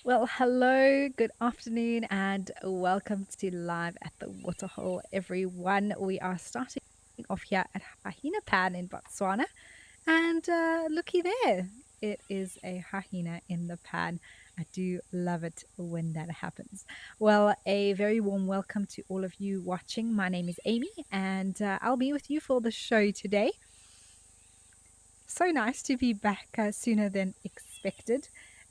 Well, hello, good afternoon, and welcome to Live at the Waterhole, everyone. We are starting off here at Hahina Pan in Botswana, and looky there, it is a Hahina in the pan. I do love it when that happens. Well, a very warm welcome to all of you watching. My name is Amy, and I'll be with you for the show today. So nice to be back sooner than expected.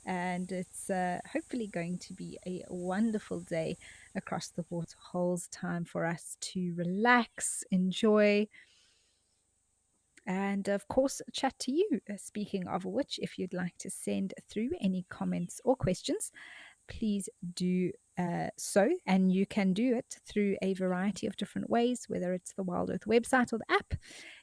And it's hopefully going to be a wonderful day across the waterholes. Time for us to relax, enjoy, and of course, chat to you. Speaking of which, if you'd like to send through any comments or questions, please do so. And you can do it through a variety of different ways, whether it's the Wild Earth website or the app.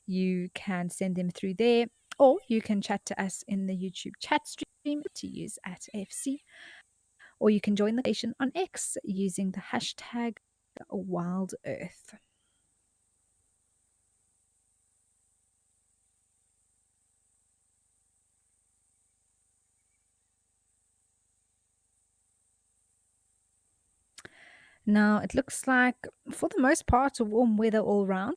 You can send them through there, or you can chat to us in the YouTube chat stream to use at AFC, or you can join the conversation on X using the hashtag Wild Earth. Now, it looks like, for the most part, a warm weather all round,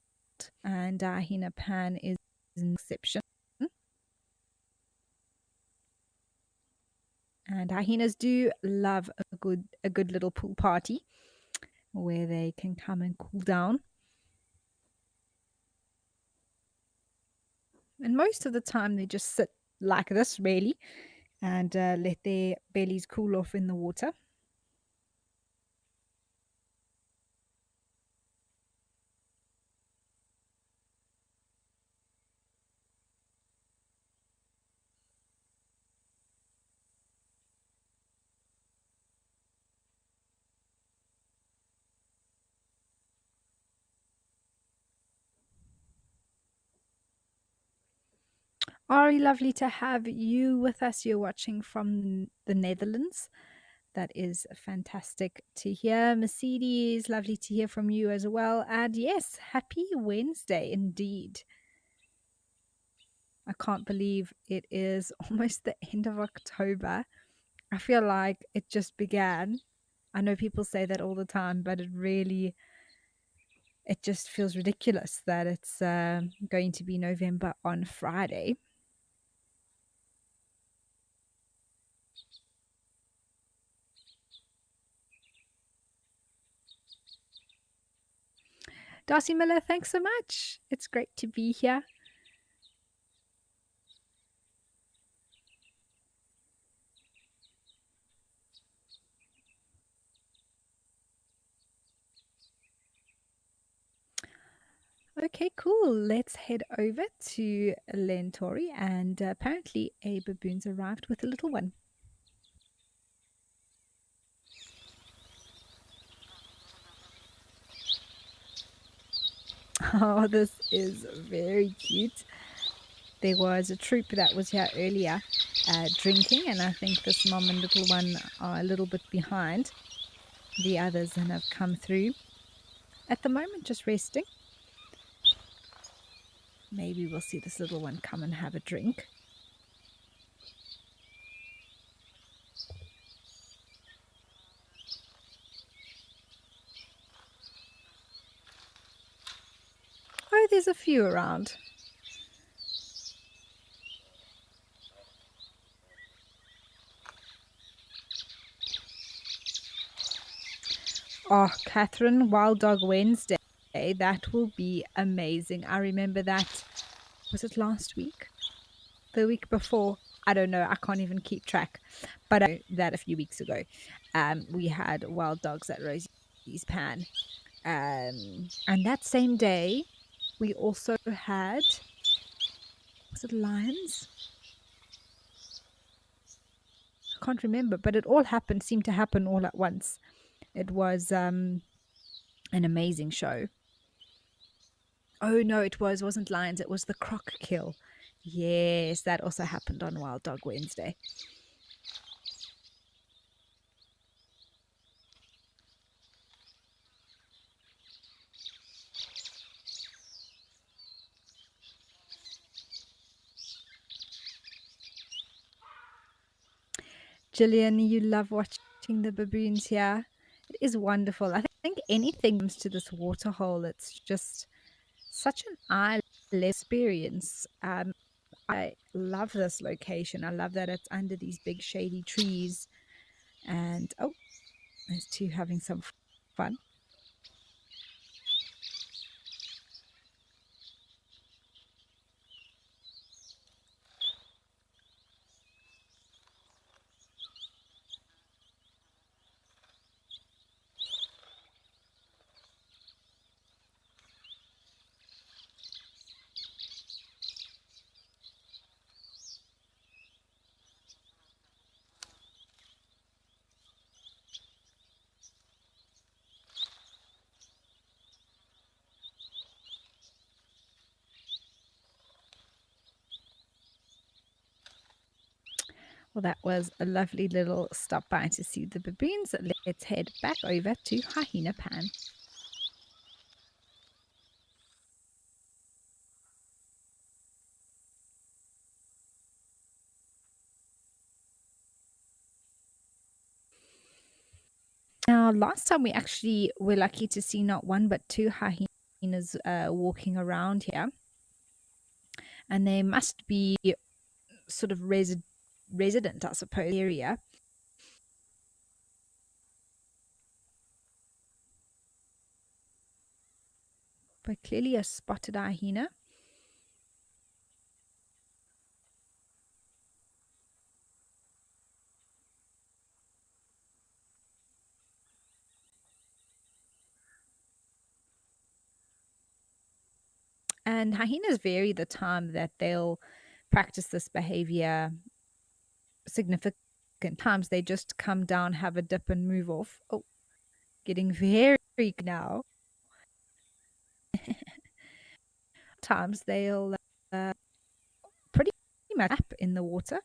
and Hina Pan is an exception. And hyenas do love a good little pool party where they can come and cool down. And most of the time they just sit like this, really, and let their bellies cool off in the water. Ari, lovely to have you with us. You're watching from the Netherlands. That is fantastic to hear. Mercedes, lovely to hear from you as well. And yes, happy Wednesday indeed. I can't believe it is almost the end of October. I feel like it just began. I know people say that all the time, but it just feels ridiculous that it's going to be November on Friday. Darcy Miller, thanks so much. It's great to be here. Okay, cool. Let's head over to Lentori, and apparently a baboon's arrived with a little one. Oh, this is very cute. There was a troop that was here earlier drinking, and I think this mom and little one are a little bit behind the others and have come through. At the moment, just resting. Maybe we'll see this little one come and have a drink. Oh, there's a few around. Oh, Catherine, Wild Dog Wednesday. That will be amazing. I remember that. Was it last week? The week before? I don't know. I can't even keep track. But I know that a few weeks ago, we had wild dogs at Rosie's Pan. And that same day, we also had, was it lions? I can't remember, but it all seemed to happen all at once. It was an amazing show. Oh no, it wasn't lions, it was the croc kill. Yes, that also happened on Wild Dog Wednesday. Gillian, you love watching the baboons here. It is wonderful. I think anything comes to this waterhole, it's just such an eye experience. I love this location. I love that it's under these big shady trees. And oh, there's two having some fun. Well, that was a lovely little stop by to see the baboons. Let's head back over to Hyena Pan. Now, last time we actually were lucky to see not one but two hyenas walking around here. And they must be sort of resident, I suppose, area. But clearly a spotted hyena. And hyenas vary the time that they'll practice this behavior significant times. They just come down, have a dip, and move off. Oh, getting very now. Times they'll uh, pretty much up in the water.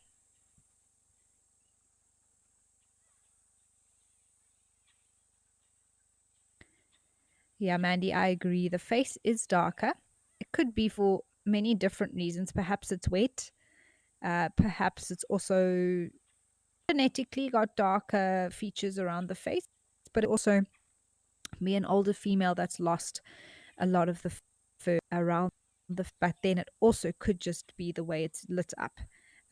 Yeah, Mandy, I agree. The face is darker. It could be for many different reasons. Perhaps it's wet. Perhaps it's also genetically got darker features around the face, but it also be an older female that's lost a lot of the fur around the. But then it also could just be the way it's lit up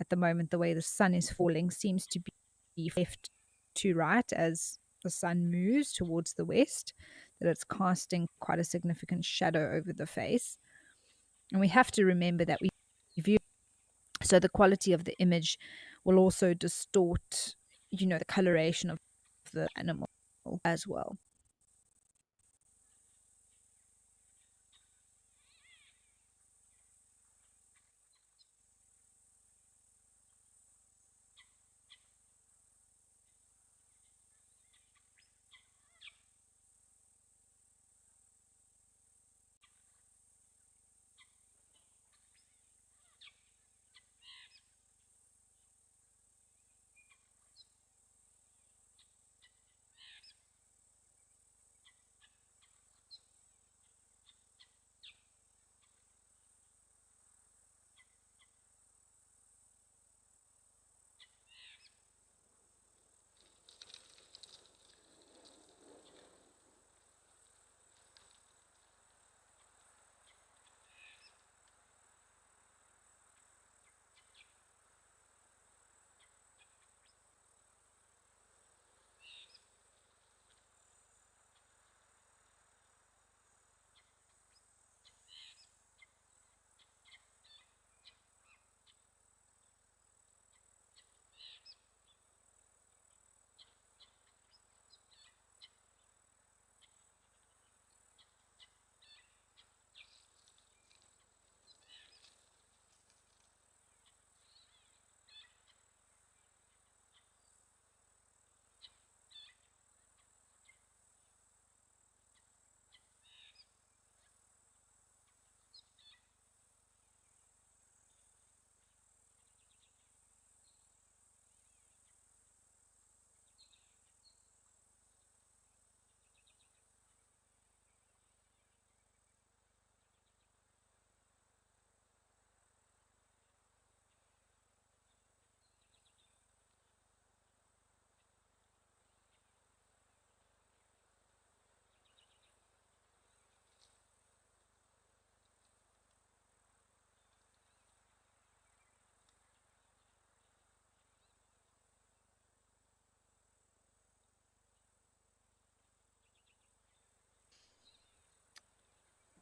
at the moment. The way the sun is falling seems to be left to right as the sun moves towards the west, that it's casting quite a significant shadow over the face. And we have to remember that we view, so the quality of the image will also distort, the coloration of the animal as well.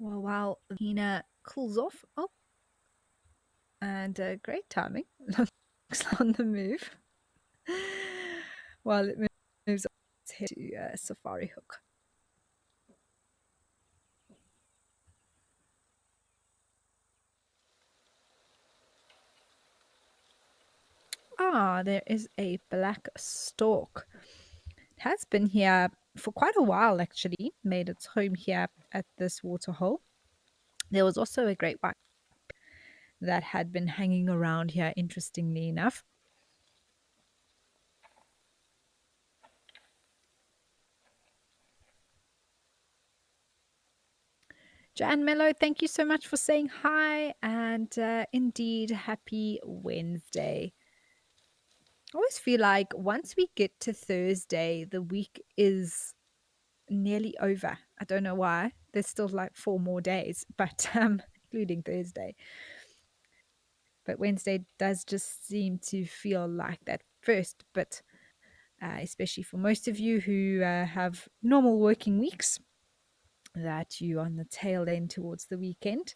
Well, while Hina cools off, oh, and great timing, looks on the move. While it moves on its head to Safari Hook. Ah, there is a black stork. It has been here for quite a while, actually, made its home here at this waterhole. There was also a great white that had been hanging around here, interestingly enough. Jan Mello, thank you so much for saying hi, and indeed, happy Wednesday. I always feel like once we get to Thursday, the week is nearly over. I don't know why. There's still like 4 more days, but including Thursday. But Wednesday does just seem to feel like that first bit, especially for most of you who have normal working weeks, that you on the tail end towards the weekend.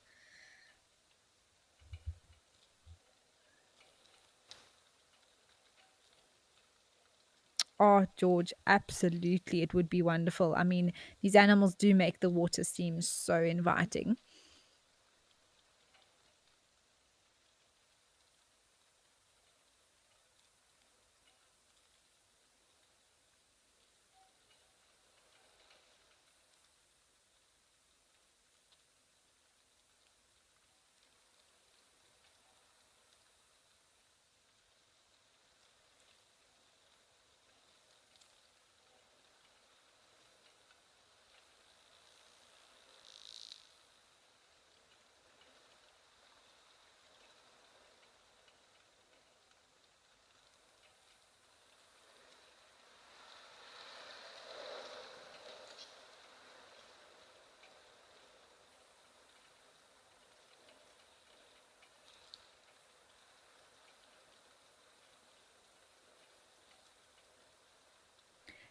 Oh, George, absolutely. It would be wonderful. I mean, these animals do make the water seem so inviting.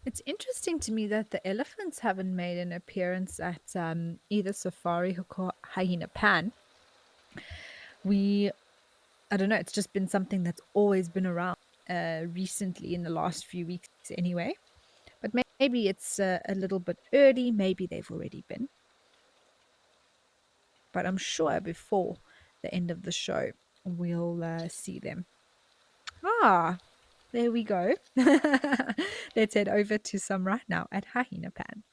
It's interesting to me that the elephants haven't made an appearance at either Safari Hook or Hyena Pan. We, I don't know, it's just been something that's always been around recently in the last few weeks anyway. But maybe it's a little bit early. Maybe they've already been. But I'm sure before the end of the show, we'll see them. Ah, there we go. Let's head over to some right now at Hyena Pan.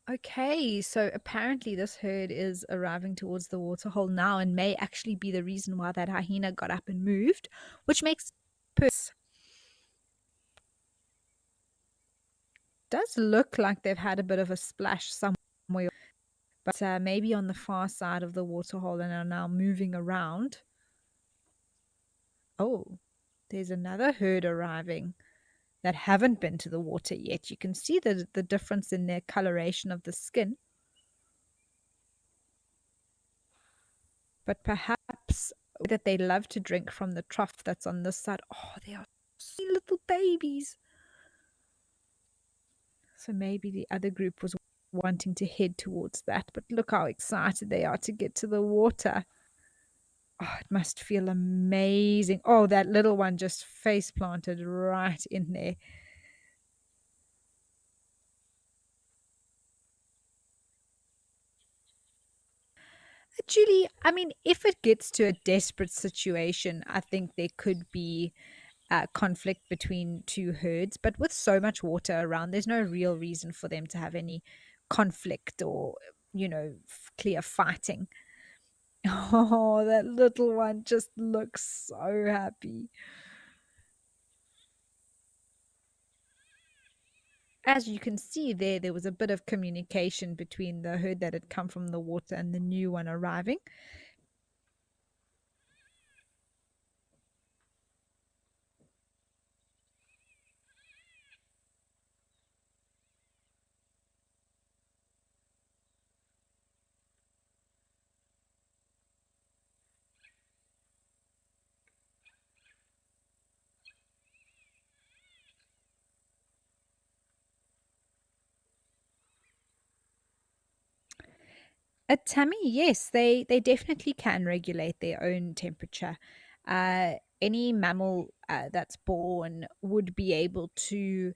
Okay, so apparently this herd is arriving towards the waterhole now and may actually be the reason why that hyena got up and moved, which makes purpose. Does look like they've had a bit of a splash somewhere, but maybe on the far side of the waterhole and are now moving around. Oh, there's another herd arriving that haven't been to the water yet. You can see the difference in their coloration of the skin. But perhaps that they love to drink from the trough that's on this side. Oh, they are sweet little babies. So maybe the other group was wanting to head towards that. But look how excited they are to get to the water. Oh, it must feel amazing. Oh, that little one just face planted right in there. Julie, I mean, if it gets to a desperate situation, I think there could be conflict between two herds. But with so much water around, there's no real reason for them to have any conflict or, clear fighting. Oh, that little one just looks so happy. As you can see there was a bit of communication between the herd that had come from the water and the new one arriving. A tummy, yes, they definitely can regulate their own temperature. Any mammal that's born would be able to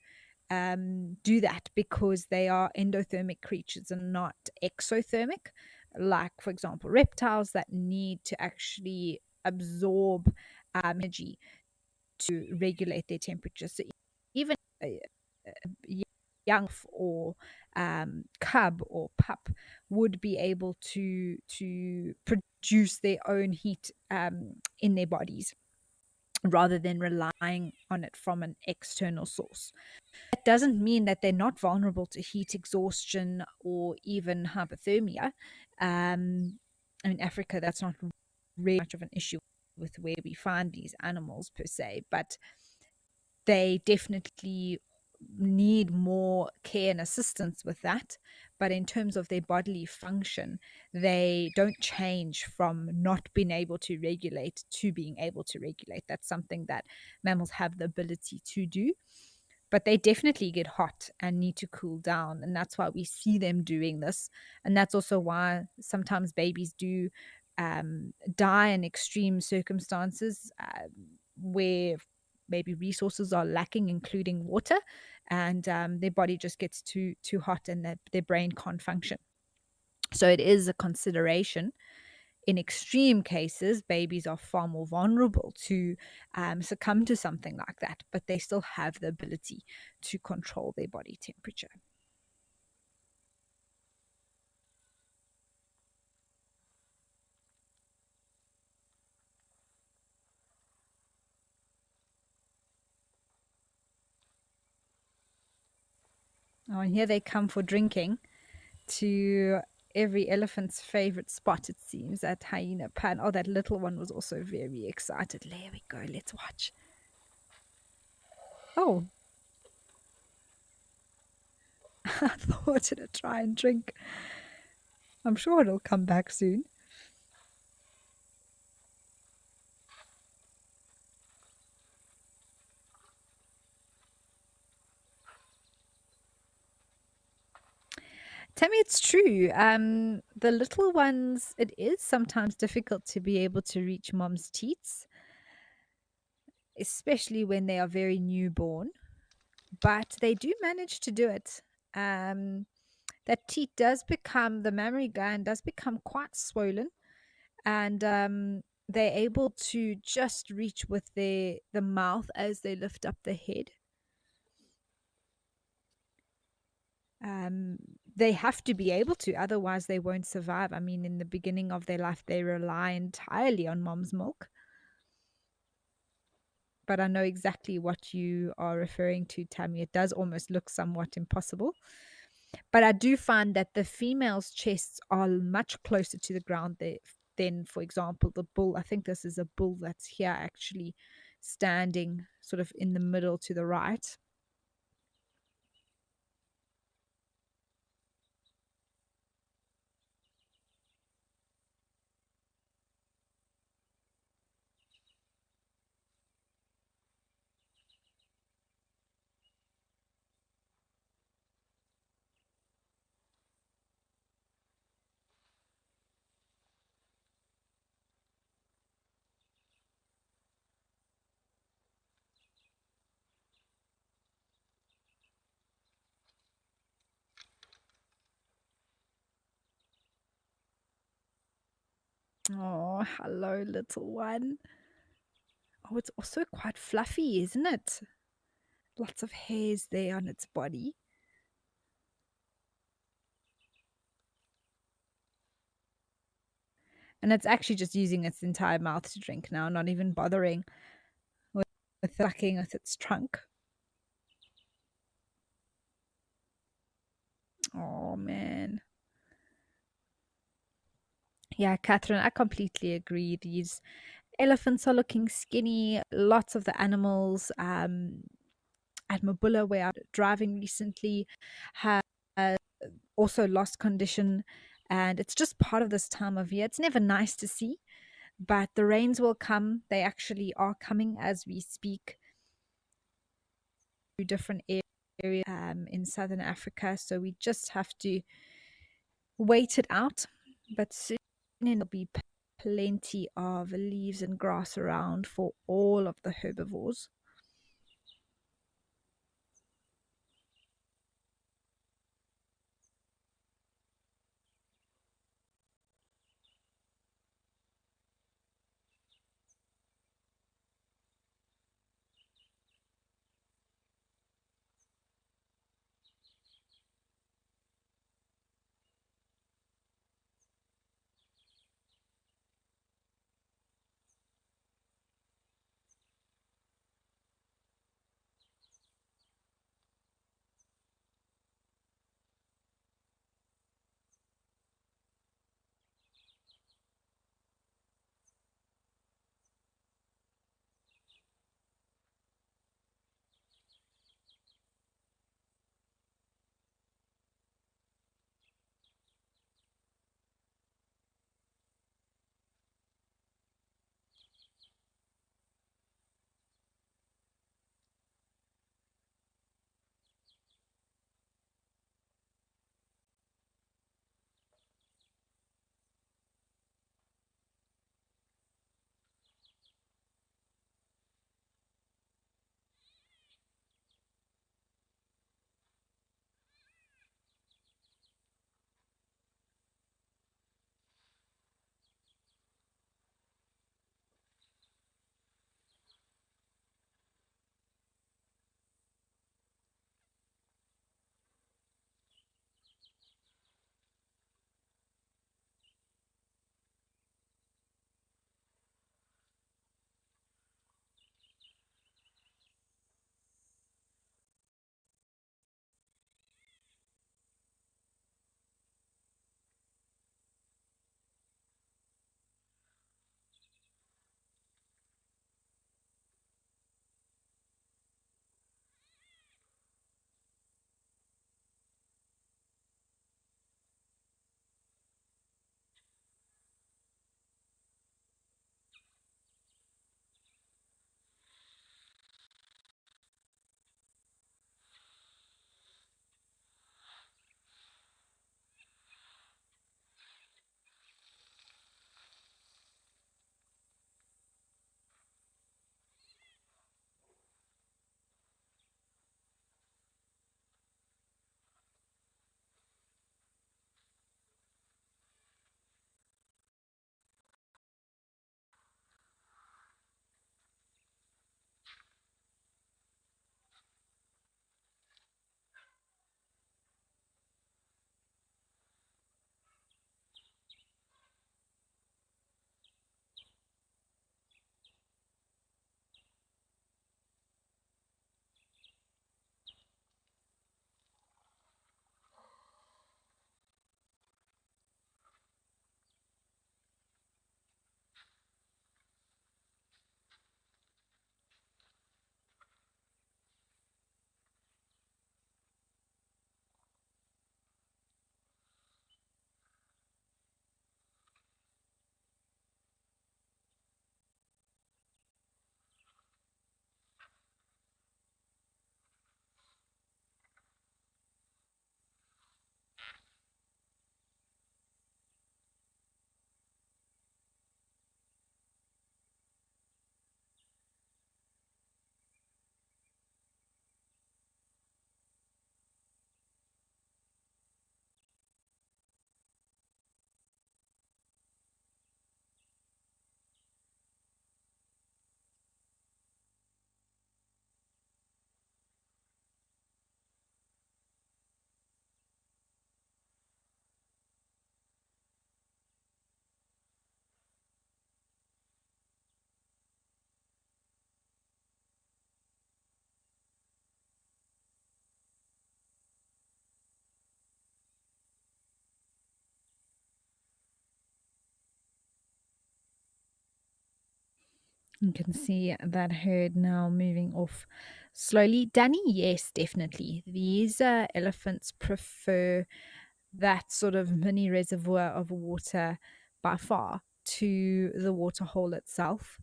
do that because they are endothermic creatures and not exothermic. Like, for example, reptiles that need to actually absorb energy to regulate their temperature. So even a young or cub or pup would be able to produce their own heat in their bodies rather than relying on it from an external source. That doesn't mean that they're not vulnerable to heat exhaustion or even hypothermia. In Africa, that's not really much of an issue with where we find these animals per se, but they definitely need more care and assistance with that. But in terms of their bodily function, they don't change from not being able to regulate to being able to regulate. That's something that mammals have the ability to do, but they definitely get hot and need to cool down. And that's why we see them doing this. And that's also why sometimes babies do die in extreme circumstances where maybe resources are lacking, including water, and their body just gets too hot and their brain can't function. So it is a consideration. In extreme cases, babies are far more vulnerable to succumb to something like that, but they still have the ability to control their body temperature. Oh, and here they come for drinking to every elephant's favorite spot, it seems, at Hyena Pan. Oh, that little one was also very excited. There we go. Let's watch. Oh, I thought it'd try and drink. I'm sure it'll come back soon. Tell me it's true. The little ones, it is sometimes difficult to be able to reach mom's teats, especially when they are very newborn, but they do manage to do it. Um, that teat does become, the mammary gland does become quite swollen, and they're able to just reach with the mouth as they lift up the head. Um, they have to be able to, otherwise they won't survive. I mean, in the beginning of their life, they rely entirely on mom's milk. But I know exactly what you are referring to, Tammy. It does almost look somewhat impossible. But I do find that the females' chests are much closer to the ground than, for example, the bull. I think this is a bull that's here actually standing sort of in the middle to the right. Oh, hello, little one. Oh, it's also quite fluffy, isn't it? Lots of hairs there on its body. And it's actually just using its entire mouth to drink now, not even bothering with, sucking with its trunk. Oh, man. Yeah, Catherine, I completely agree. These elephants are looking skinny. Lots of the animals at Mabula, where I was driving recently, have also lost condition. And it's just part of this time of year. It's never nice to see, but the rains will come. They actually are coming as we speak to different areas in southern Africa. So we just have to wait it out. but soon there'll be plenty of leaves and grass around for all of the herbivores. You can see that herd now moving off slowly. Danny, yes, definitely. These elephants prefer that sort of mini reservoir of water by far to the water hole itself.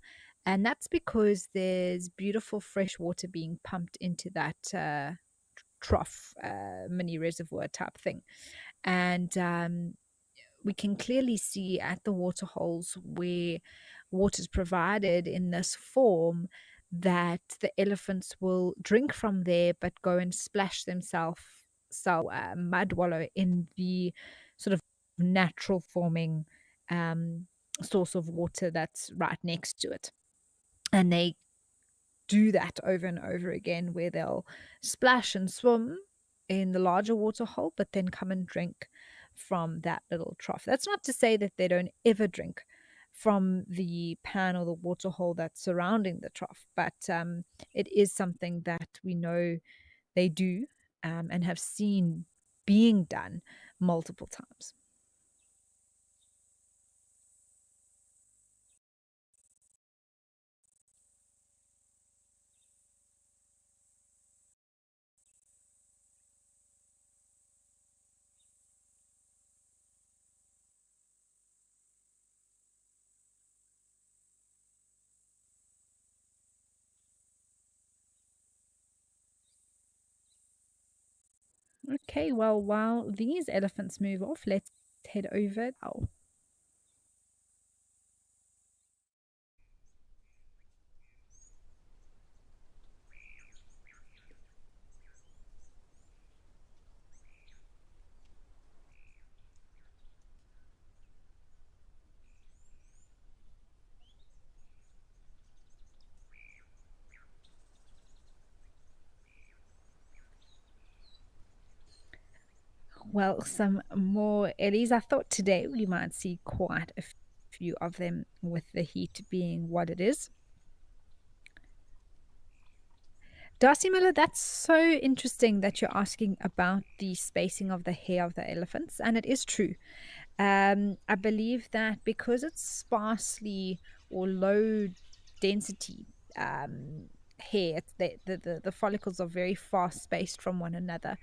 And that's because there's beautiful fresh water being pumped into that trough, mini reservoir type thing. And we can clearly see at the water holes where water is provided in this form that the elephants will drink from there but go and splash themselves mud wallow in the sort of natural forming um, source of water that's right next to it. And they do that over and over again where they'll splash and swim in the larger water hole, but then come and drink from that little trough. That's not to say that they don't ever drink from the pan or the water hole that's surrounding the trough, but it is something that we know they do and have seen being done multiple times. Okay, well, while these elephants move off, let's head over. Oh, well, some more Ellies. I thought today we might see quite a few of them with the heat being what it is. Darcy Miller, that's so interesting that you're asking about the spacing of the hair of the elephants, and it is true. I believe that because it's sparsely or low density hair, the follicles are very fast spaced from one another.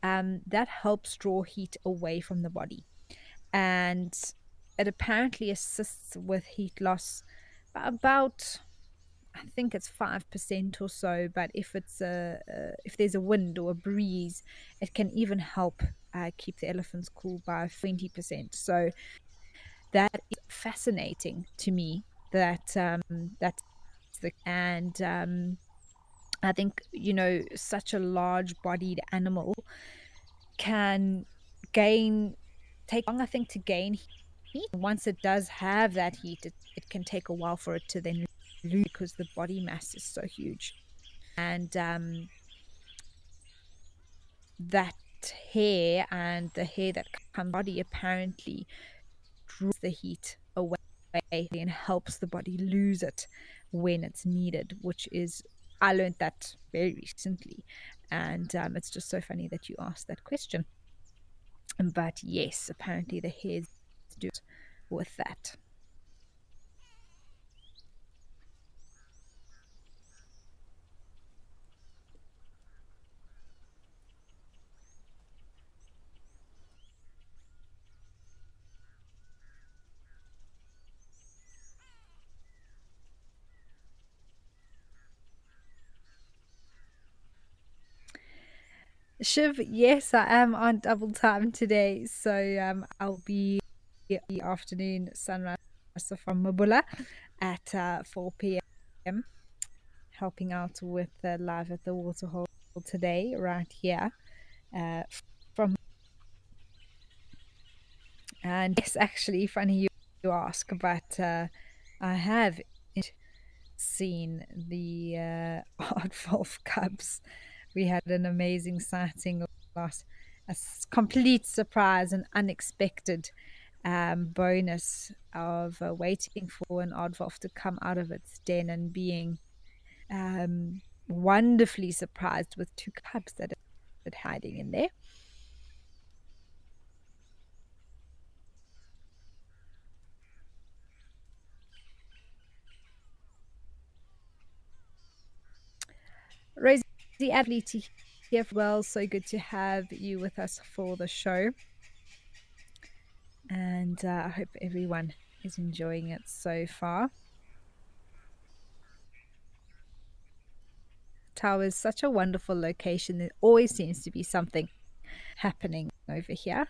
That helps draw heat away from the body. And it apparently assists with heat loss about, I think it's 5% or so, but if there's a wind or a breeze, it can even help keep the elephants cool by 20%. So that is fascinating to me. That's and I think such a large-bodied animal can gain take long, I think, to gain heat. Once it does have that heat, it can take a while for it to then lose because the body mass is so huge. And that hair and the hair that comes body apparently draws the heat away and helps the body lose it when it's needed, which is, I learned that very recently. And it's just so funny that you asked that question. But yes, apparently the hairs do it with that. Shiv, yes, I am on double time today. So I'll be the afternoon sunrise from Mabula at 4 p.m. helping out with live at the waterhole today, right here. Uh, from And yes, actually, funny you ask, but I have seen the aardvolk cubs. We had an amazing sighting last, complete surprise and unexpected bonus of waiting for an aardvolk to come out of its den and being wonderfully surprised with two cubs that are hiding in there. Rosie, Adley here well. So good to have you with us for the show. And I hope everyone is enjoying it so far. Tower is such a wonderful location. There always seems to be something happening over here.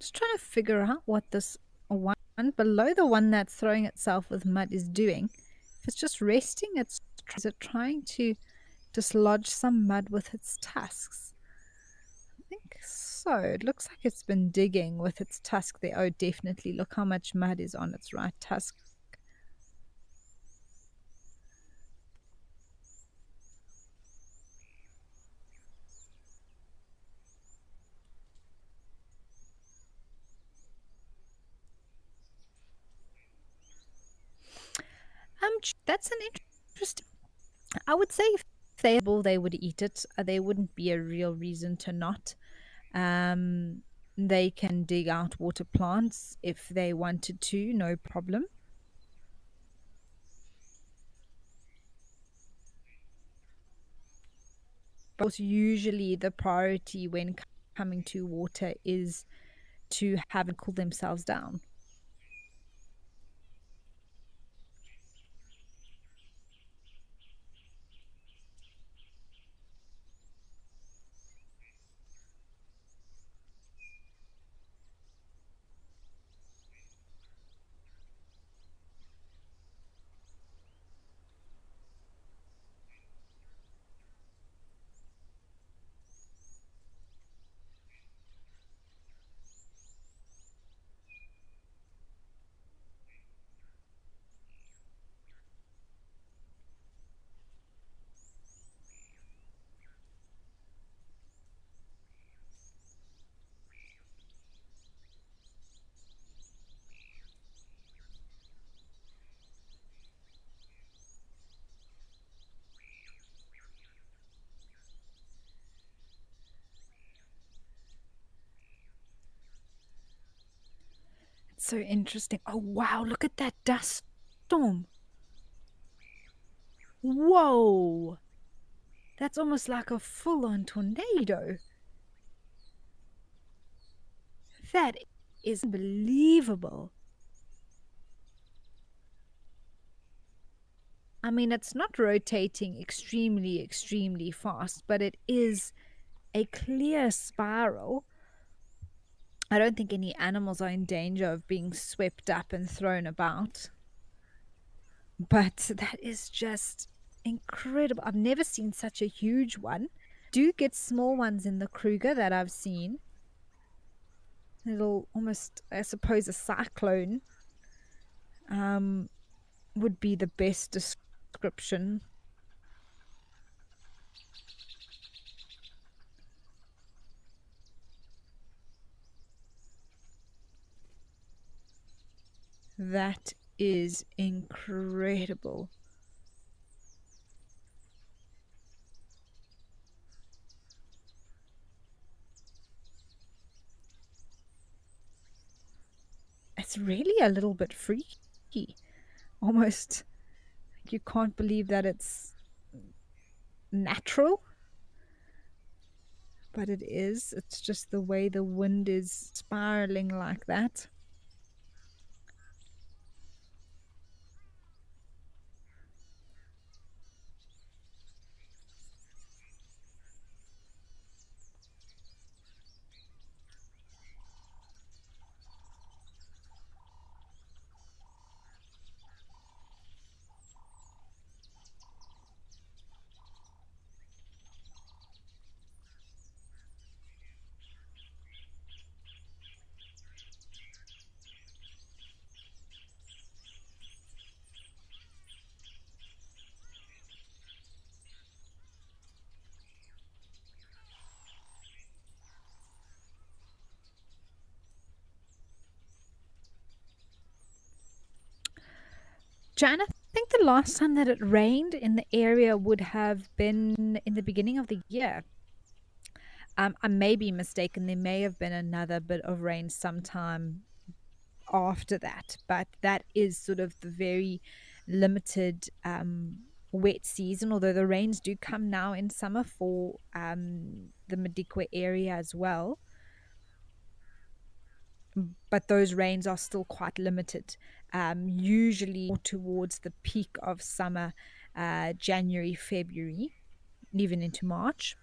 Just trying to figure out what this one below the one that's throwing itself with mud is doing. If it's just resting, is it trying to dislodge some mud with its tusks? I think so. It looks like it's been digging with its tusk there. Oh, definitely. Look how much mud is on its right tusk. That's an interesting. I would say if they bull, they would eat it. There wouldn't be a real reason to not. Um, they can dig out water plants if they wanted to, no problem. But usually the priority when coming to water is to have it cool themselves down. It's so interesting. Oh, wow, look at that dust storm. Whoa, that's almost like a full on tornado. That is unbelievable. I mean, it's not rotating extremely, extremely fast, but it is a clear spiral. I don't think any animals are in danger of being swept up and thrown about, but that is just incredible. I've never seen such a huge one. Do get small ones in the Kruger that I've seen. Little, almost, I suppose, a cyclone um, would be the best description. That is incredible. It's really a little bit freaky. Almost, you can't believe that it's natural, but it is. It's just the way the wind is spiraling like that. Jan, I think the last time that it rained in the area would have been in the beginning of the year. I may be mistaken. There may have been another bit of rain sometime after that, but that is sort of the very limited wet season. Although the rains do come now in summer for the Madikwe area as well, but those rains are still quite limited. Usually towards the peak of summer, January, February, even into March.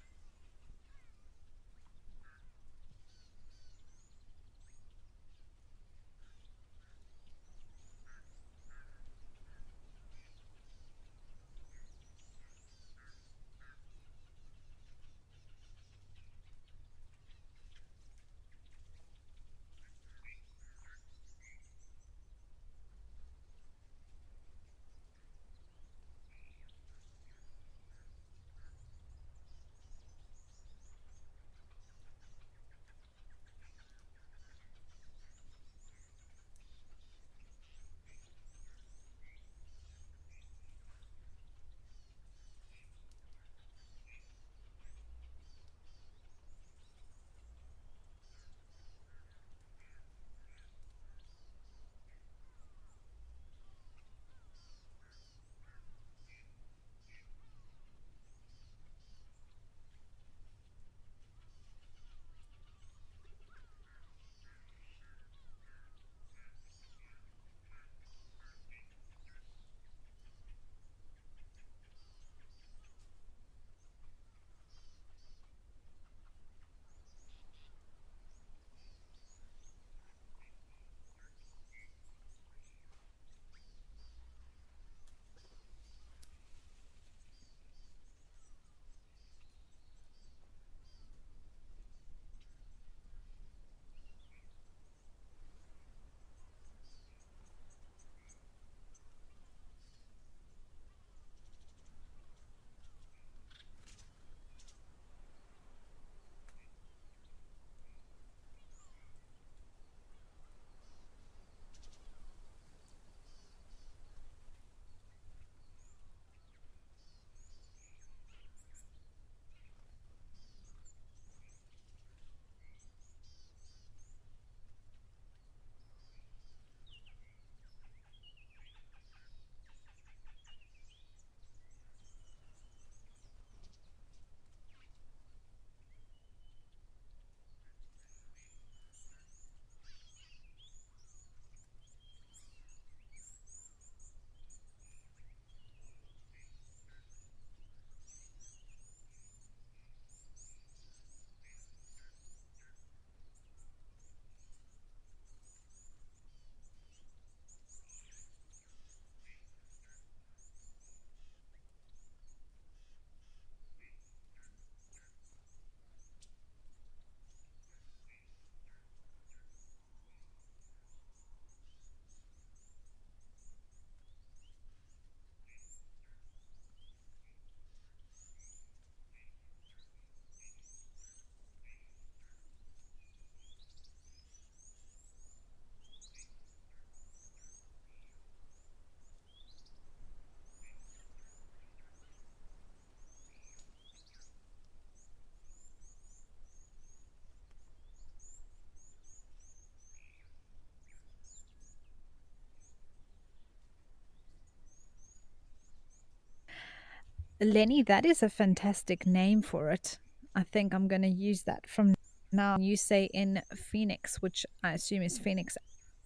Lenny, that is a fantastic name for it. I think I'm going to use that from now. You say in Phoenix, which I assume is Phoenix,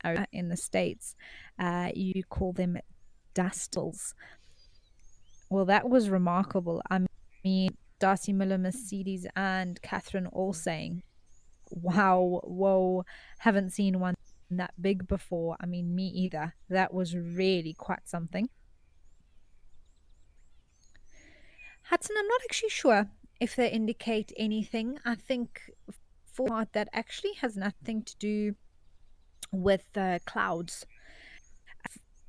Arizona in the States, you call them dustles. Well, that was remarkable. I mean, Darcy Miller, Mercedes, and Catherine all saying, wow, whoa, haven't seen one that big before. I mean, me either. That was really quite something. Hudson, I'm not actually sure if they indicate anything. I think for part that actually has nothing to do with clouds.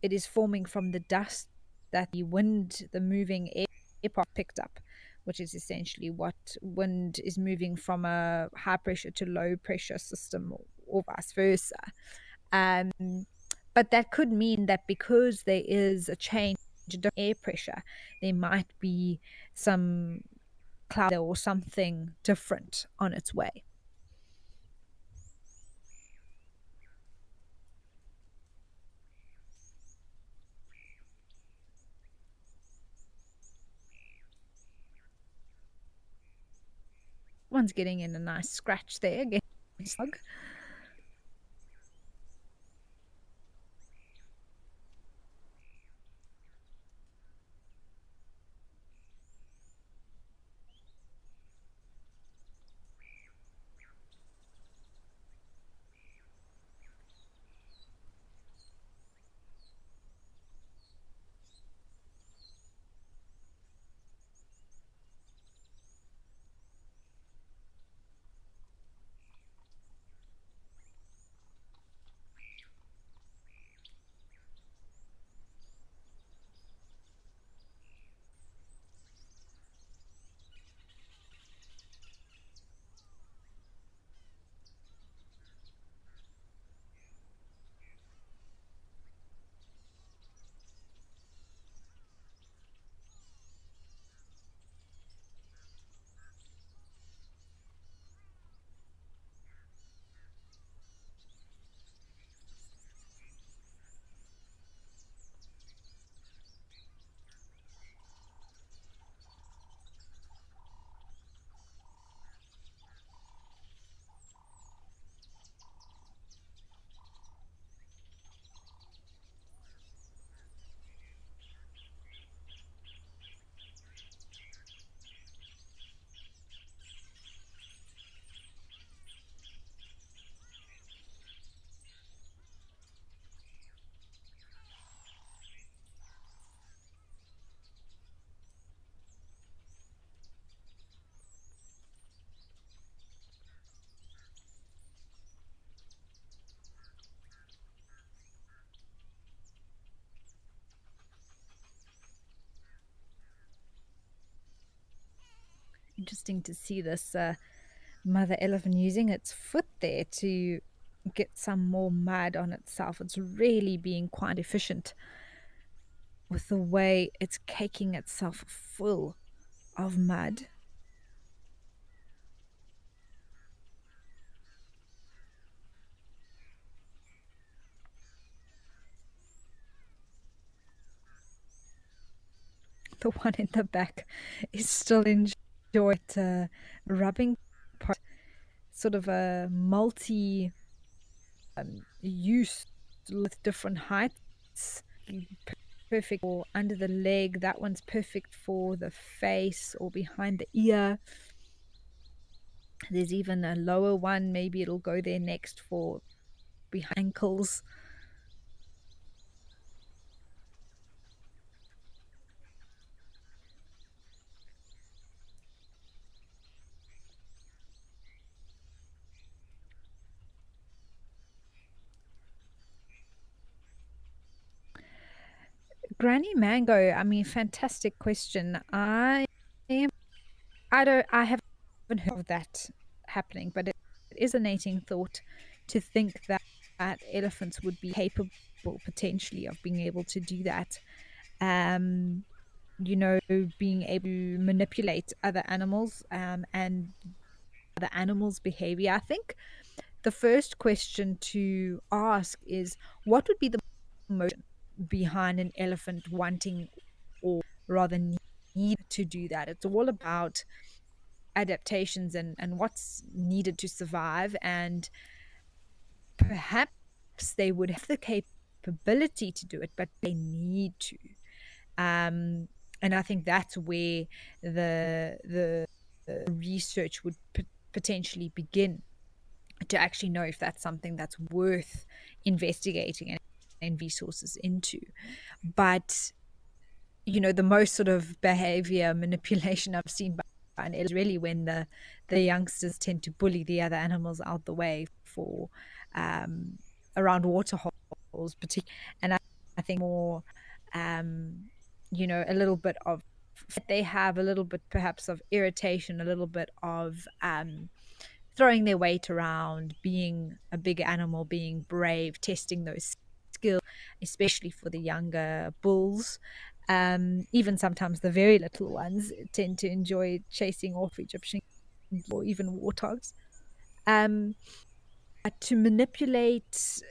It is forming from the dust that the wind, the moving air part picked up, which is essentially what wind is moving from a high pressure to low pressure system or vice versa. Um, but that could mean that because there is a change in air pressure, there might be some cloud or something different on its way. One's getting in a nice scratch there, getting slug. Interesting to see this mother elephant using its foot there to get some more mud on itself. It's really being quite efficient with the way it's caking itself full of mud. The one in the back is still enjoying it, rubbing part, sort of a multi use with different heights. Perfect for under the leg. That one's perfect for the face or behind the ear. There's even a lower one. Maybe it'll go there next for behind ankles. Granny Mango, I mean, fantastic question. I haven't heard of that happening, but it is a fascinating thought to think that elephants would be capable potentially of being able to do that. Um, you know, being able to manipulate other animals and other animals' behavior. I think the first question to ask is what would be the motion behind an elephant wanting or rather needing need to do that. It's all about adaptations and what's needed to survive. And perhaps they would have the capability to do it, but they need to. And I think that's where the research would potentially begin, to actually know if that's something that's worth investigating and resources into. But the most sort of behavior manipulation I've seen by an is really when the youngsters tend to bully the other animals out the way for around water holes, particularly. And I think more, a little bit of, they have a little bit perhaps of irritation, a little bit of throwing their weight around, being a big animal, being brave, testing those skills, especially for the younger bulls. Even sometimes the very little ones tend to enjoy chasing off Egyptian or even warthogs. Um, to manipulate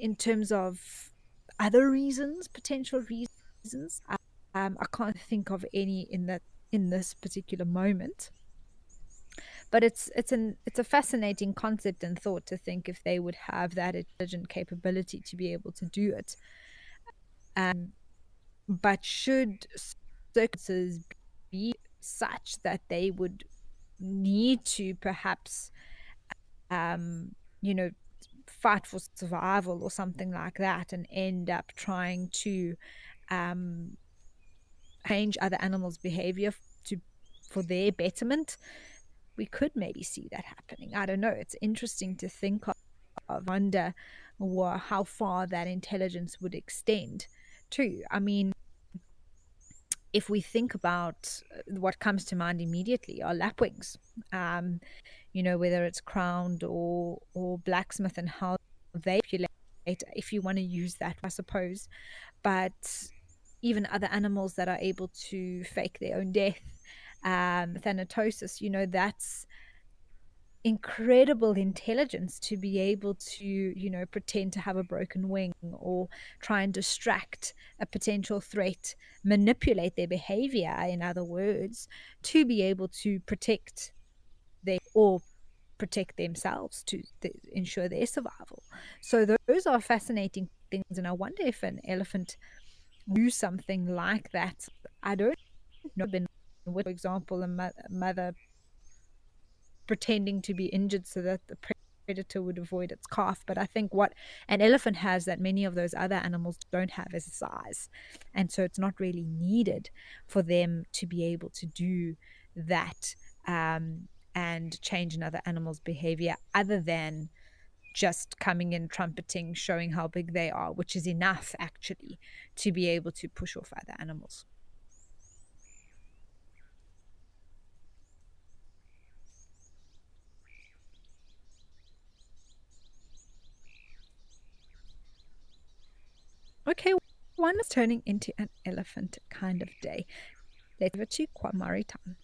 in terms of other reasons, potential reasons, I can't think of any in this particular moment. But it's a fascinating concept and thought to think if they would have that intelligent capability to be able to do it. But should circumstances be such that they would need to perhaps, um, you know, fight for survival or something like that, and end up trying to um, change other animals' behavior to for their betterment, we could maybe see that happening. I don't know. It's interesting to think of. Wonder how far that intelligence would extend to. I mean, if we think about what comes to mind immediately are lapwings, whether it's crowned or blacksmith, and how they manipulate, if you want to use that, I suppose. But even other animals that are able to fake their own death, thanatosis, that's incredible intelligence to be able to pretend to have a broken wing or try and distract a potential threat, manipulate their behavior, in other words, to be able to protect themselves, to ensure their survival. So those are fascinating things, and I wonder if an elephant do something like that. I don't know. For example, a mother pretending to be injured so that the predator would avoid its calf. But I think what an elephant has that many of those other animals don't have is size. And so it's not really needed for them to be able to do that, and change another animal's behavior, other than just coming in, trumpeting, showing how big they are, which is enough actually to be able to push off other animals. Okay, one is turning into an elephant kind of day. Let's give it to Kwamaritan.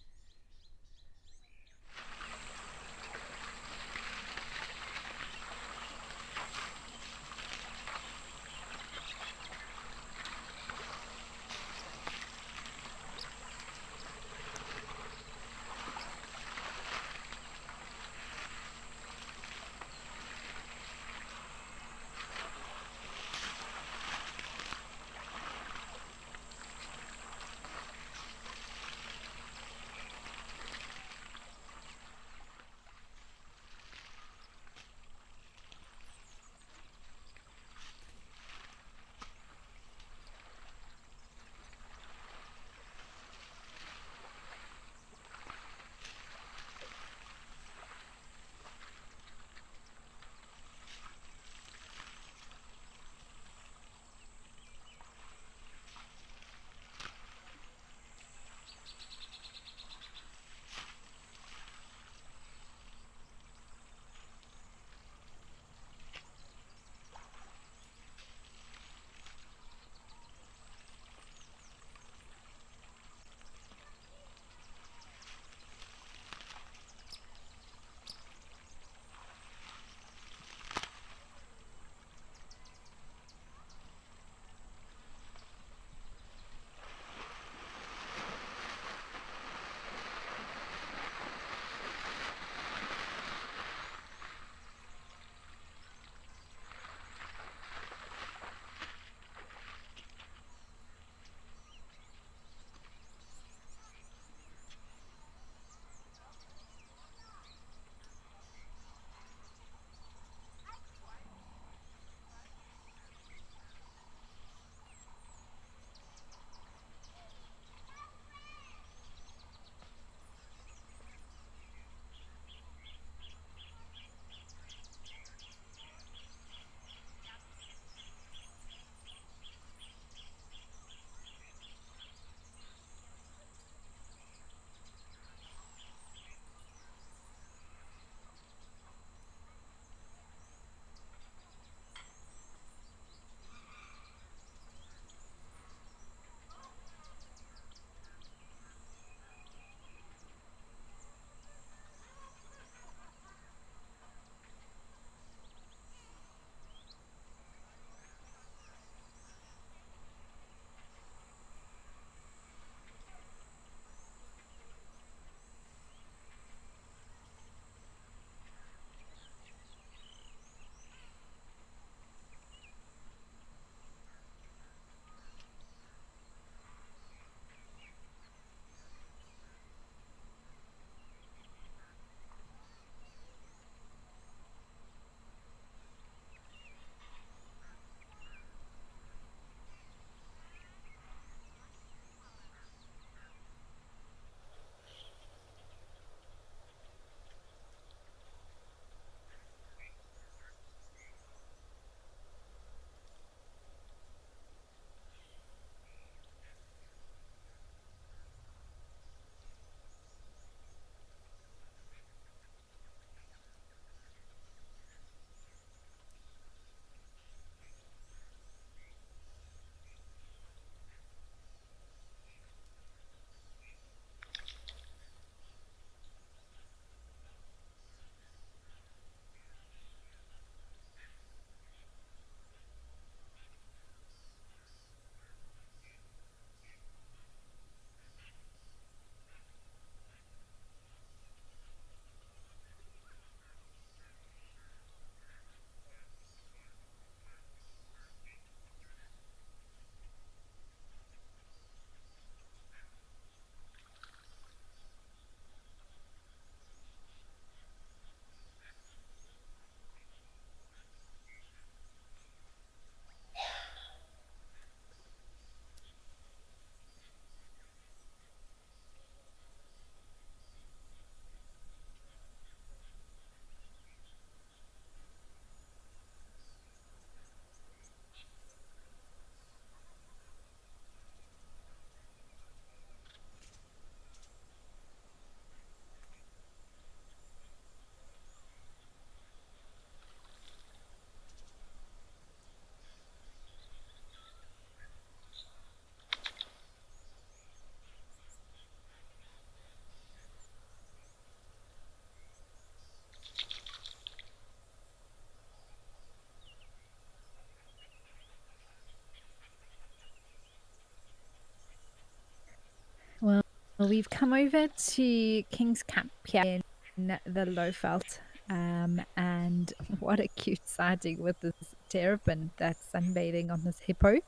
we've come over to King's Camp here in the Lowveld. And what a cute sighting with this terrapin that's sunbathing on this hippo.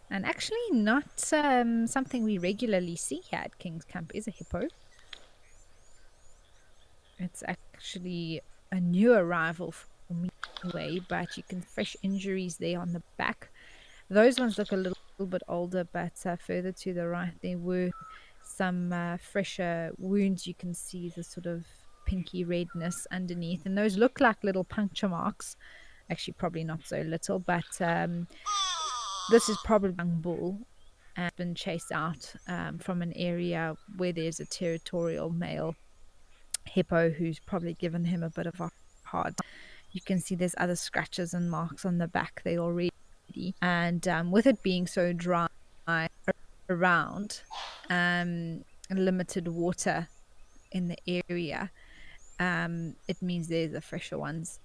And actually, not something we regularly see here at King's Camp is a hippo. It's actually a new arrival for me anyway, but you can fresh injuries there on the back. Those ones look a little bit older, but further to the right, there were some fresher wounds. You can see the sort of pinky redness underneath, and those look like little puncture marks. Actually, probably not so little, but this is probably a young bull and been chased out from an area where there's a territorial male hippo who's probably given him a bit of a hard time. You can see there's other scratches and marks on the back there already. And with it being so dry around, limited water in the area, it means there's the fresher ones.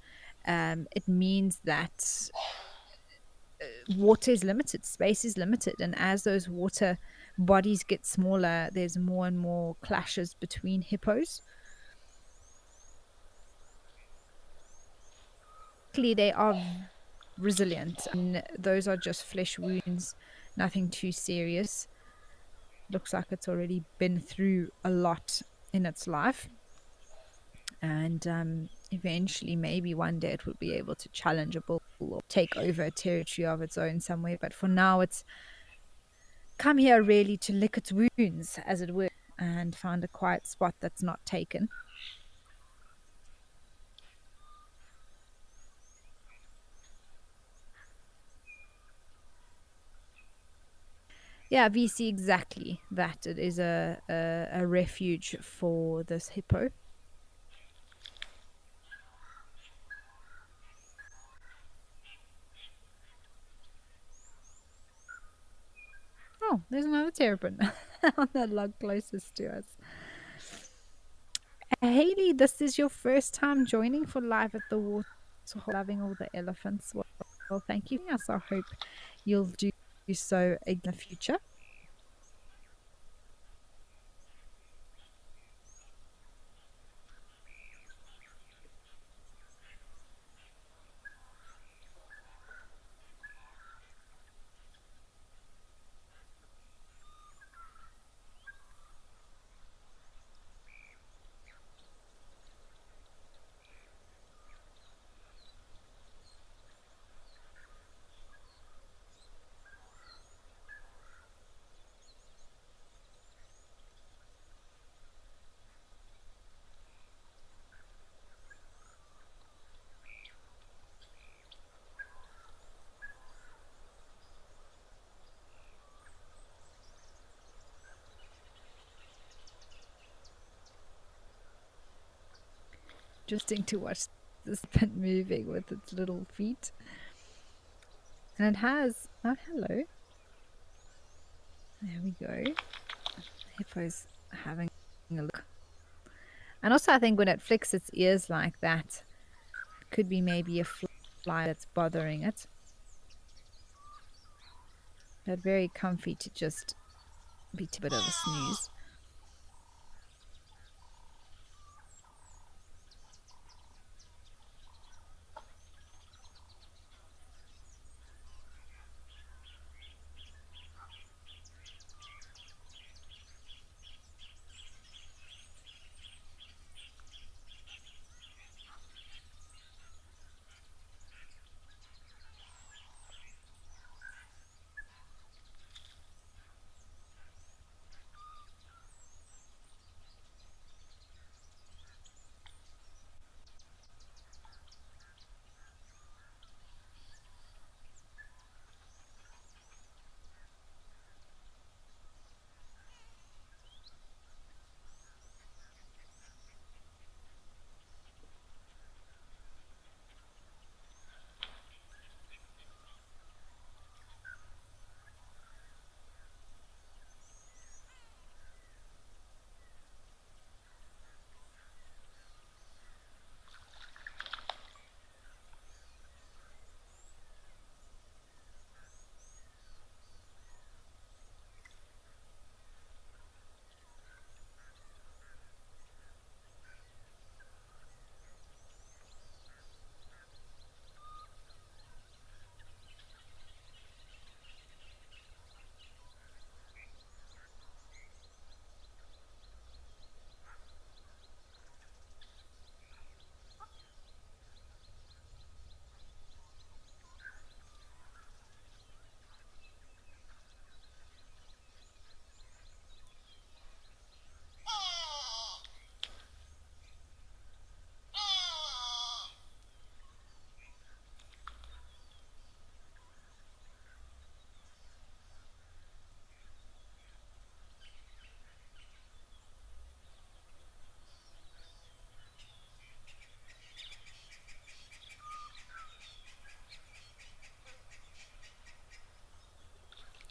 It means that water is limited, space is limited, and as those water bodies get smaller, there's more and more clashes between hippos. Luckily, they are resilient, and those are just flesh wounds, nothing too serious. Looks like it's already been through a lot in its life, and eventually, maybe one day, it will be able to challenge a bull or take over a territory of its own somewhere. But for now, it's come here really to lick its wounds, as it were, and find a quiet spot that's not taken. Yeah, we see exactly that. It is a refuge for this hippo. Oh, there's another terrapin on the log closest to us. Haley, this is your first time joining for Live at the Waterhole, loving all the elephants. Well, thank you. Yes, I hope you'll do so in the future. Interesting to watch this pin moving with its little feet. And it has, oh, hello. There we go. Hippo's having a look. And also, I think when it flicks its ears like that, it could be maybe a fly that's bothering it. But very comfy to just be a bit of a snooze.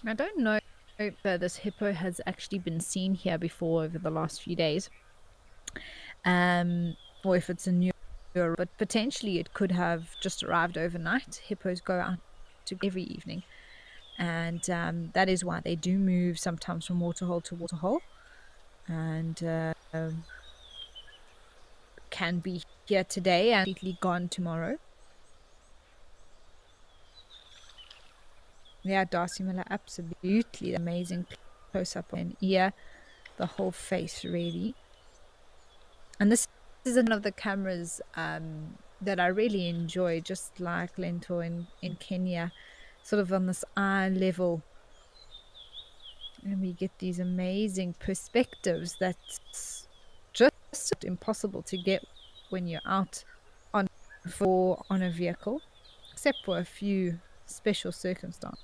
I don't know if this hippo has actually been seen here before over the last few days, or if it's a new, but potentially it could have just arrived overnight. Hippos go out to every evening, and that is why they do move sometimes from waterhole to waterhole, and can be here today and completely gone tomorrow. Yeah, Darcy Miller, absolutely amazing close up on ear, the whole face, really. And this is one of the cameras that I really enjoy, just like Lento in Kenya, sort of on this eye level. And we get these amazing perspectives that's just impossible to get when you're out on on a vehicle, except for a few special circumstances.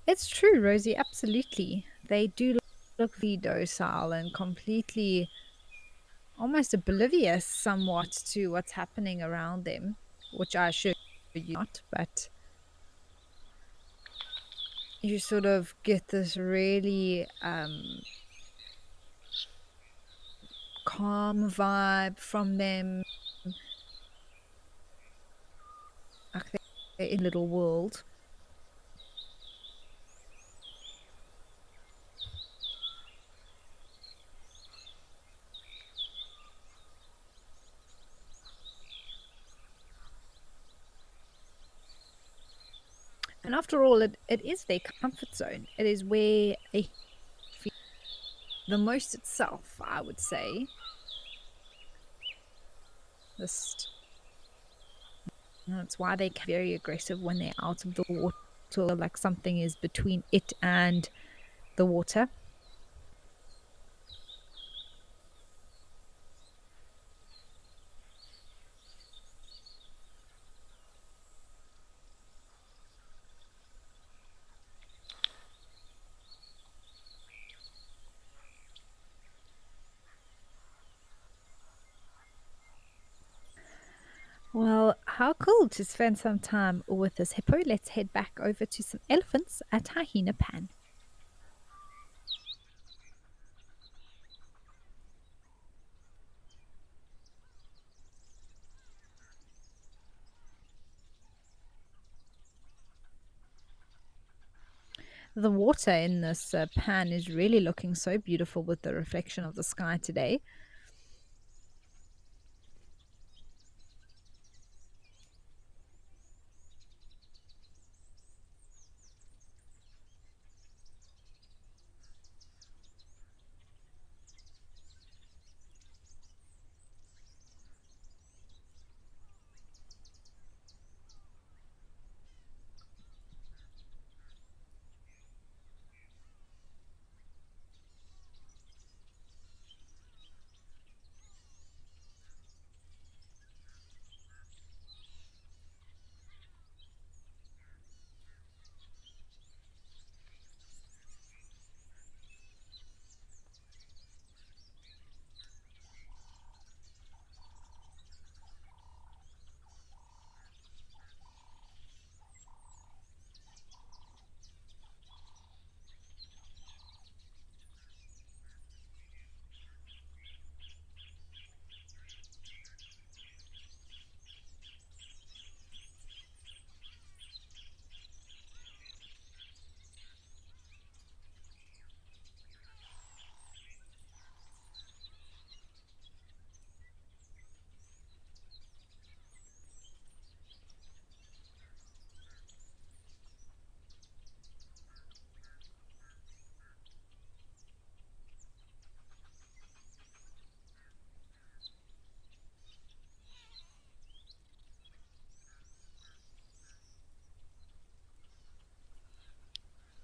It's true, Rosie, absolutely. They do look very docile and completely almost oblivious somewhat to what's happening around them, which I assure you not, but you sort of get this really calm vibe from them, like they're in a little world. And after all, it is their comfort zone. It is where they feel the most itself, I would say. Just, that's why they can be very aggressive when they're out of the water, like something is between it and the water. Well, how cool to spend some time with this hippo. Let's head back over to some elephants at Hyena Pan. The water in this pan is really looking so beautiful with the reflection of the sky today.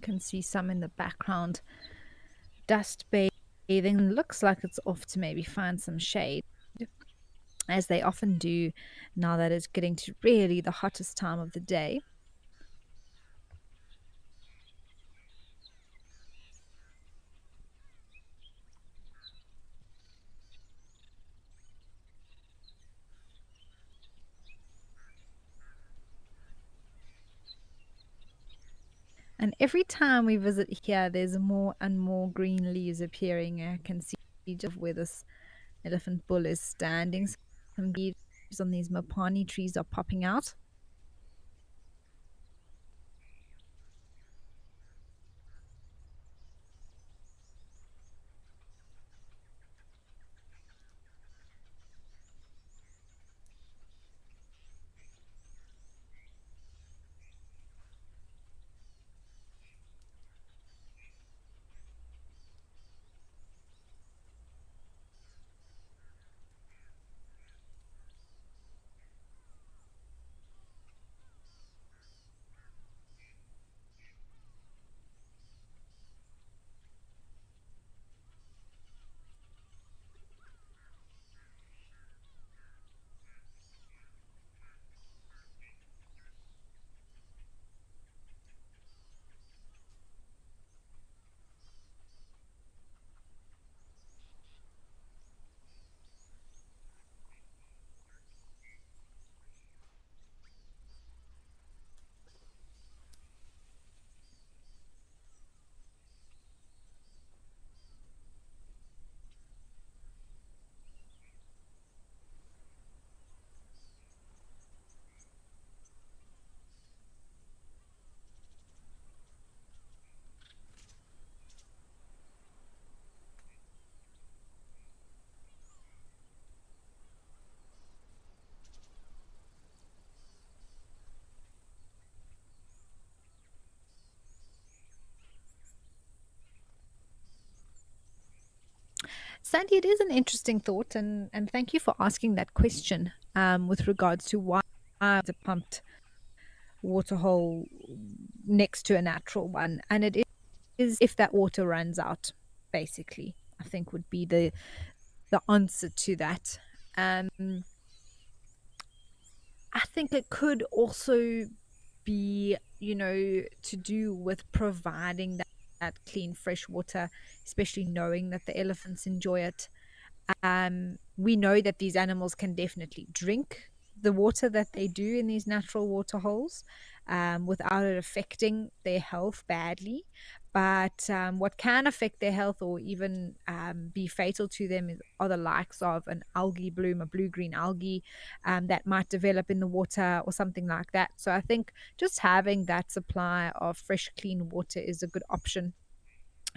can see some in the background dust bathing. Looks like it's off to maybe find some shade, as they often do now that it's getting to really the hottest time of the day. And every time we visit here, there's more and more green leaves appearing. I can see just where this elephant bull is standing. Some leaves on these mopani trees are popping out. Sandy, it is an interesting thought, and thank you for asking that question with regards to why a pumped waterhole next to a natural one. And it is if that water runs out, basically, I think would be the answer to that. I think it could also be, to do with providing that clean, fresh water, especially knowing that the elephants enjoy it. We know that these animals can definitely drink the water that they do in these natural water holes without it affecting their health badly. But what can affect their health or even be fatal to them are the likes of an algae bloom, a blue green algae that might develop in the water or something like that. So I think just having that supply of fresh, clean water is a good option.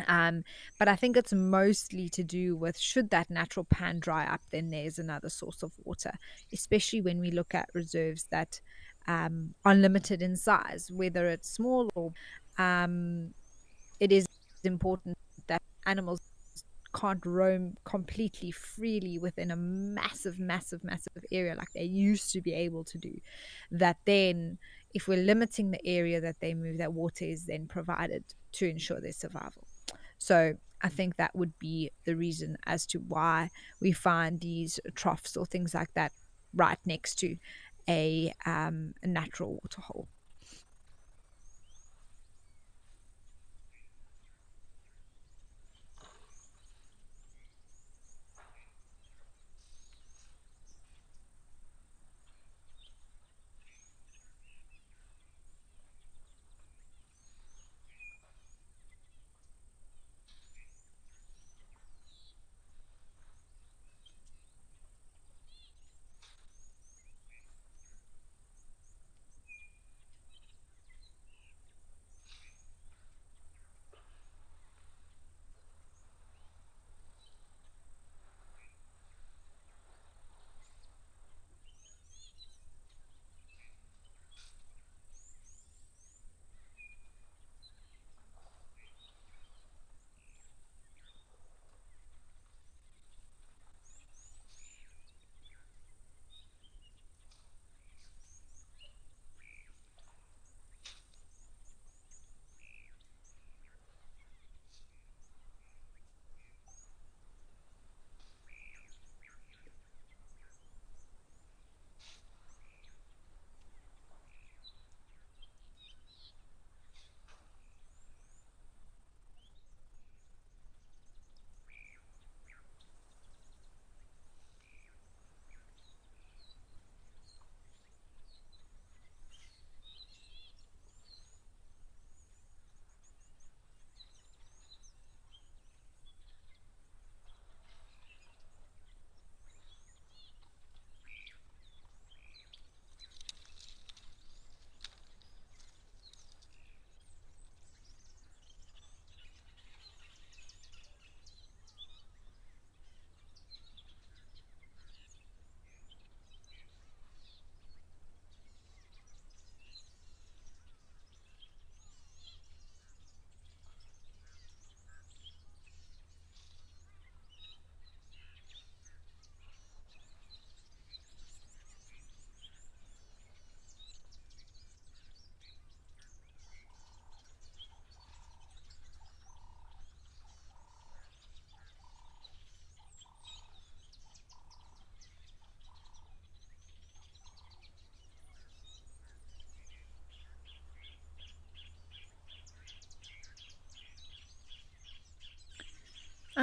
um, but I think it's mostly to do with should that natural pan dry up, then there's another source of water, especially when we look at reserves that are limited in size, whether it's small or um, it is important that animals can't roam completely freely within a massive, massive, massive area like they used to be able to do. That then, if we're limiting the area that they move, that water is then provided to ensure their survival. So I think that would be the reason as to why we find these troughs or things like that right next to a natural water hole.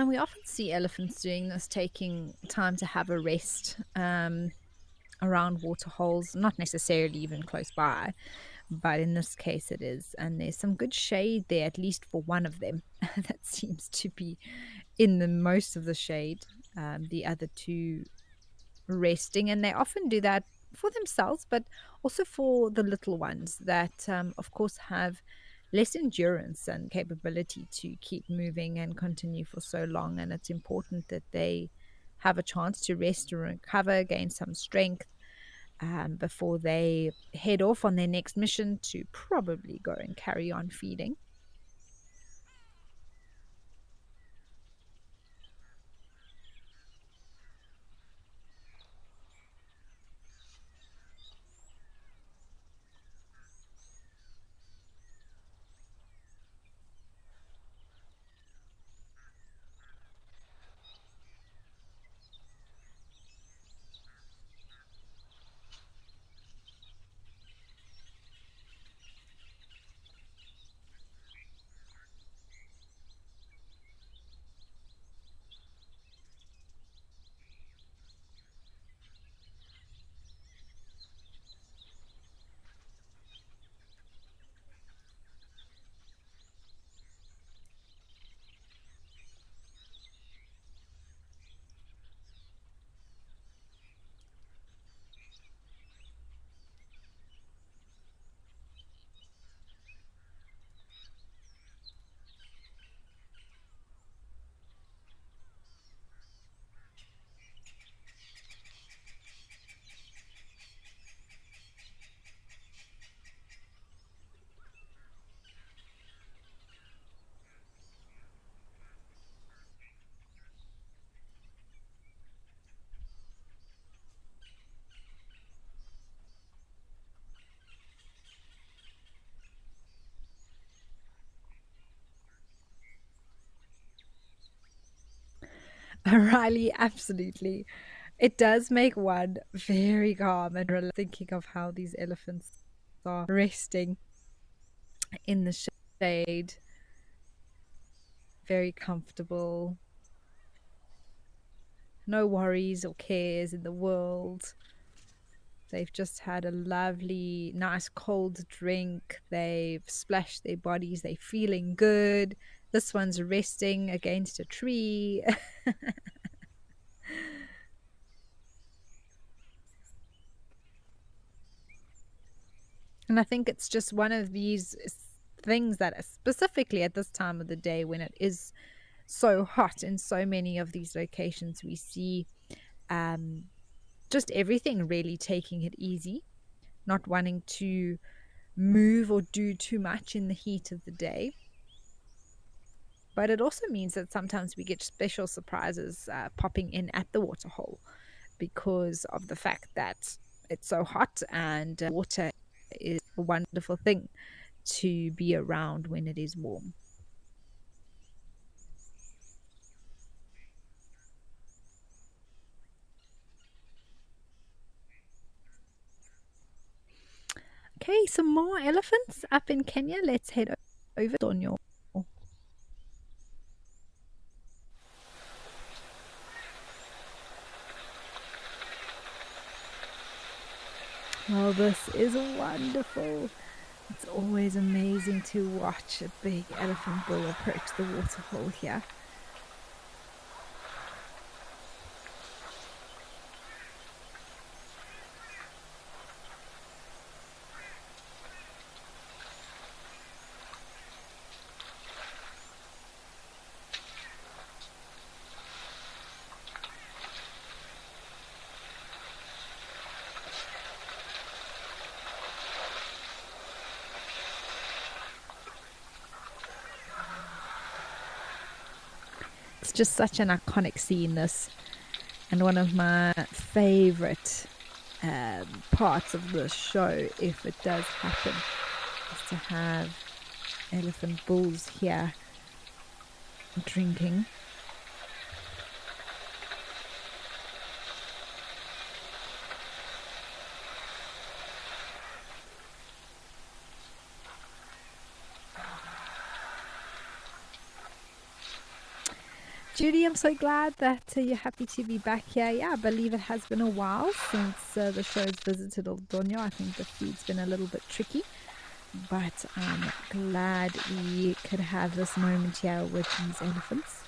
And we often see elephants doing this, taking time to have a rest around water holes, not necessarily even close by, but in this case it is. And there's some good shade there, at least for one of them. That seems to be in the most of the shade. The other two resting, and they often do that for themselves, but also for the little ones that, of course, have less endurance and capability to keep moving and continue for so long. And it's important that they have a chance to rest and recover, gain some strength before they head off on their next mission to probably go and carry on feeding. Riley, absolutely. It does make one very calm and thinking of how these elephants are resting in the shade, very comfortable, no worries or cares in the world. They've just had a lovely, nice cold drink. They've splashed their bodies. They're feeling good. This one's resting against a tree. And I think it's just one of these things that, specifically at this time of the day when it is so hot in so many of these locations, we see um, just everything really taking it easy, not wanting to move or do too much in the heat of the day. But it also means that sometimes we get special surprises popping in at the waterhole because of the fact that it's so hot, and water is a wonderful thing to be around when it is warm. Okay, some more elephants up in Kenya. Let's head over to Donyo. Oh, this is wonderful. It's always amazing to watch a big elephant bull approach the waterhole here. It's just such an iconic scene, this, and one of my favorite parts of the show, if it does happen, is to have elephant bulls here drinking. Judy, I'm so glad that you're happy to be back here. Yeah, I believe it has been a while since the show's visited Oldonyo. I think the feed's been a little bit tricky, but I'm glad we could have this moment here with these elephants.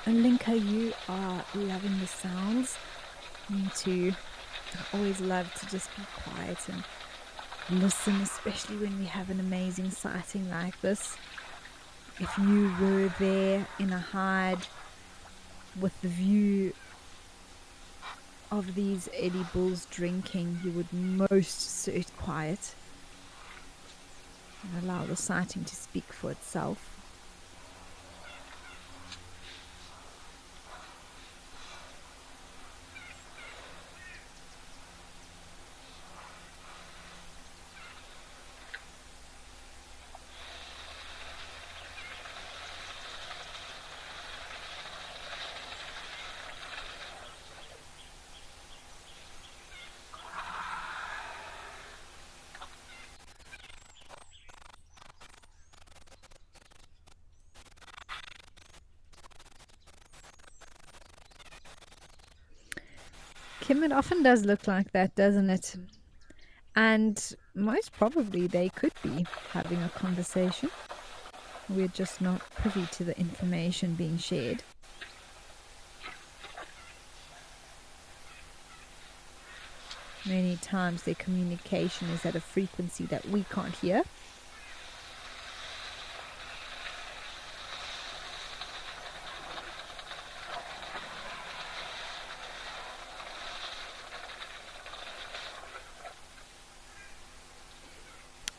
And Linka, you are loving the sounds. Me too. I always love to just be quiet and listen, especially when we have an amazing sighting like this. If you were there in a hide with the view of these Eddie bulls drinking, you would most sit quiet and allow the sighting to speak for itself. Kim, it often does look like that, doesn't it? And most probably they could be having a conversation. We're just not privy to the information being shared. Many times their communication is at a frequency that we can't hear.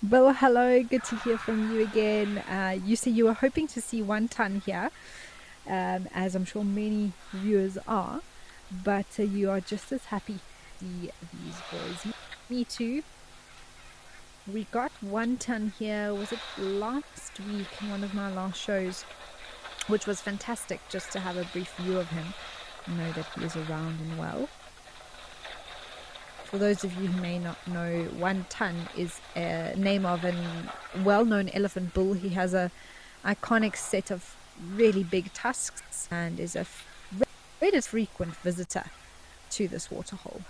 Bill, hello, good to hear from you again. You say you were hoping to see 1 ton here, as I'm sure many viewers are, but you are just as happy to see these boys. Me too. We got 1 ton here, was it last week in one of my last shows, which was fantastic just to have a brief view of him, know that he is around and well. For those of you who may not know, 1 ton is a name of a well-known elephant bull. He has a iconic set of really big tusks and is a very frequent visitor to this waterhole.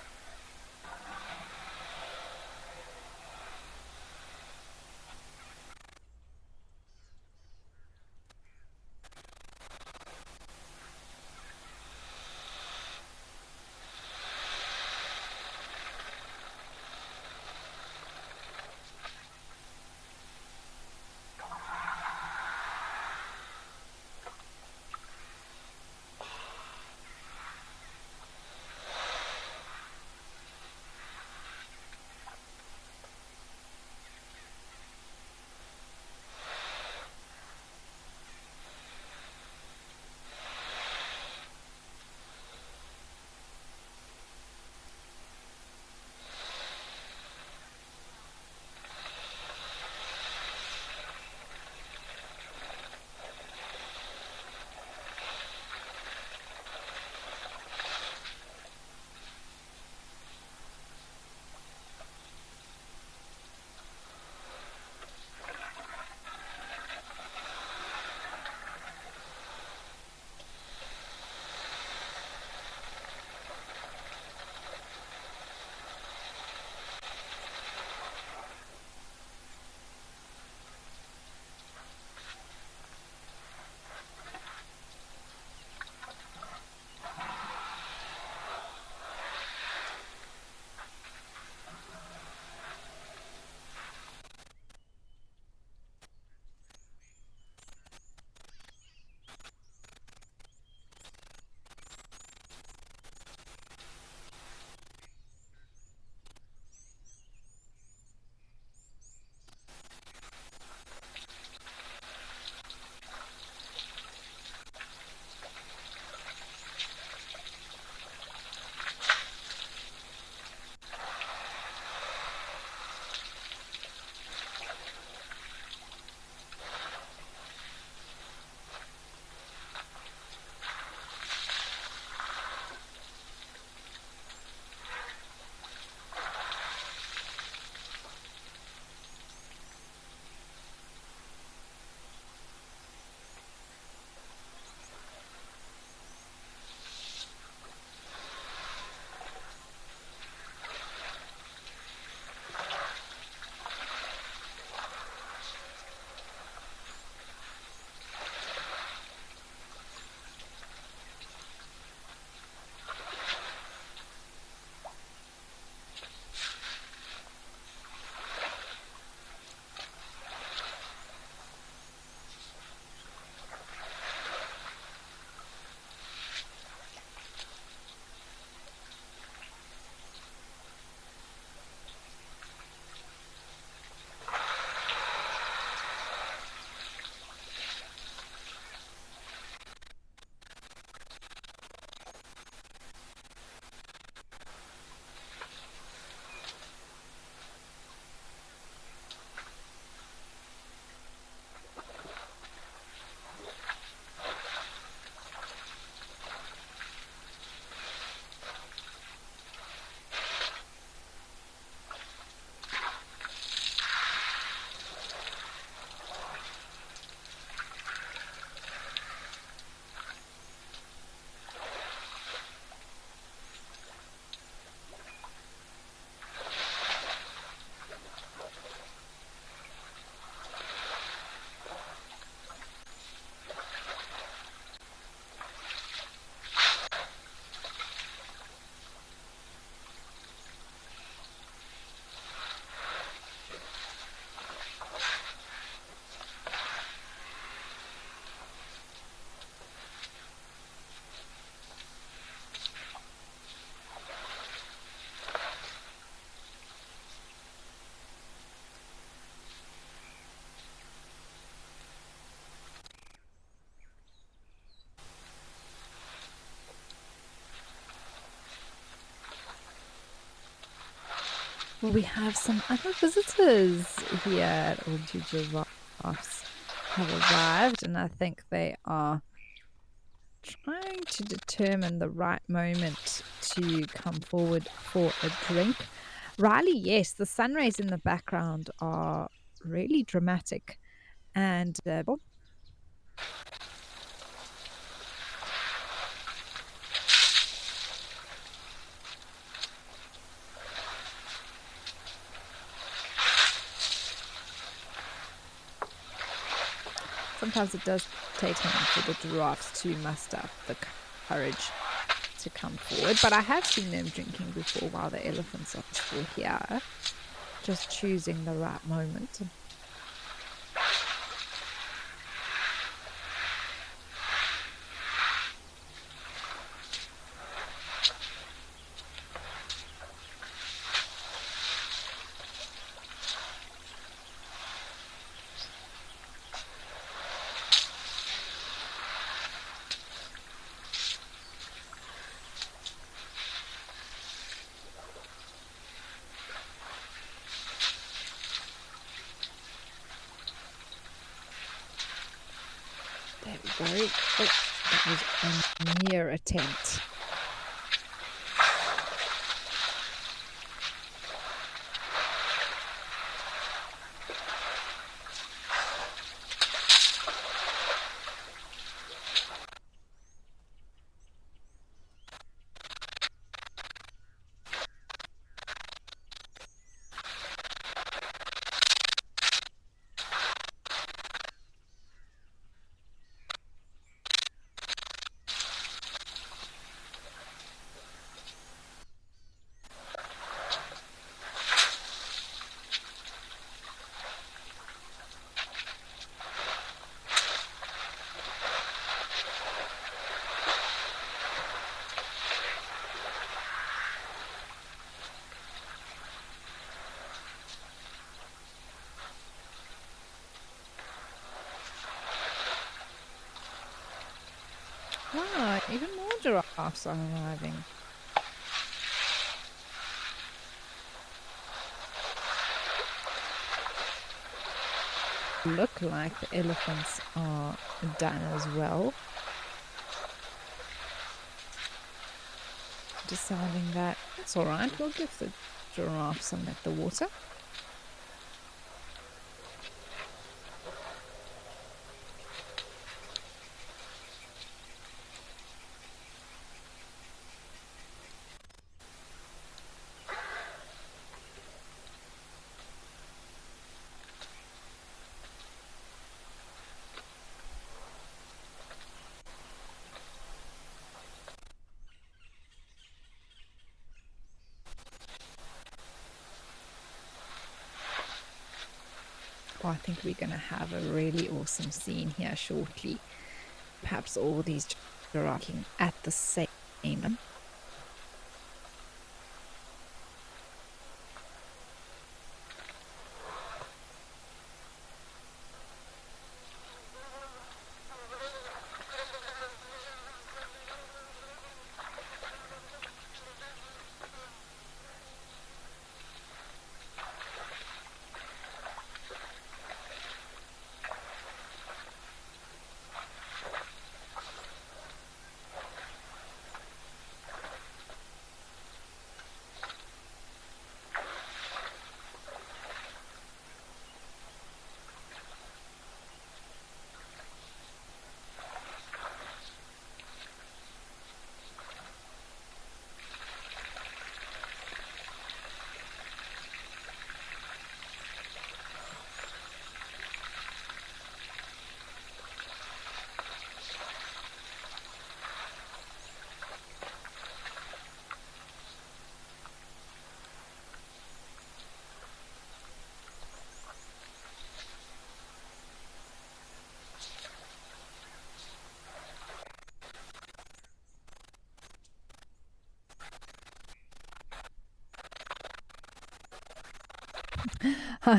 We have some other visitors here. All two giraffes have arrived, and I think they are trying to determine the right moment to come forward for a drink. Riley, yes, the sun rays in the background are really dramatic, and sometimes it does take time for the giraffes to muster up the courage to come forward. But I have seen them drinking before while the elephants are still here, just choosing the right moment. There we go. Oh, that was a near attempt. Ah, even more giraffes are arriving. Look like the elephants are done as well. Deciding that it's all right, we'll give the giraffe some at the water. Oh, I think we're going to have a really awesome scene here shortly. Perhaps all these giraffes at the same time.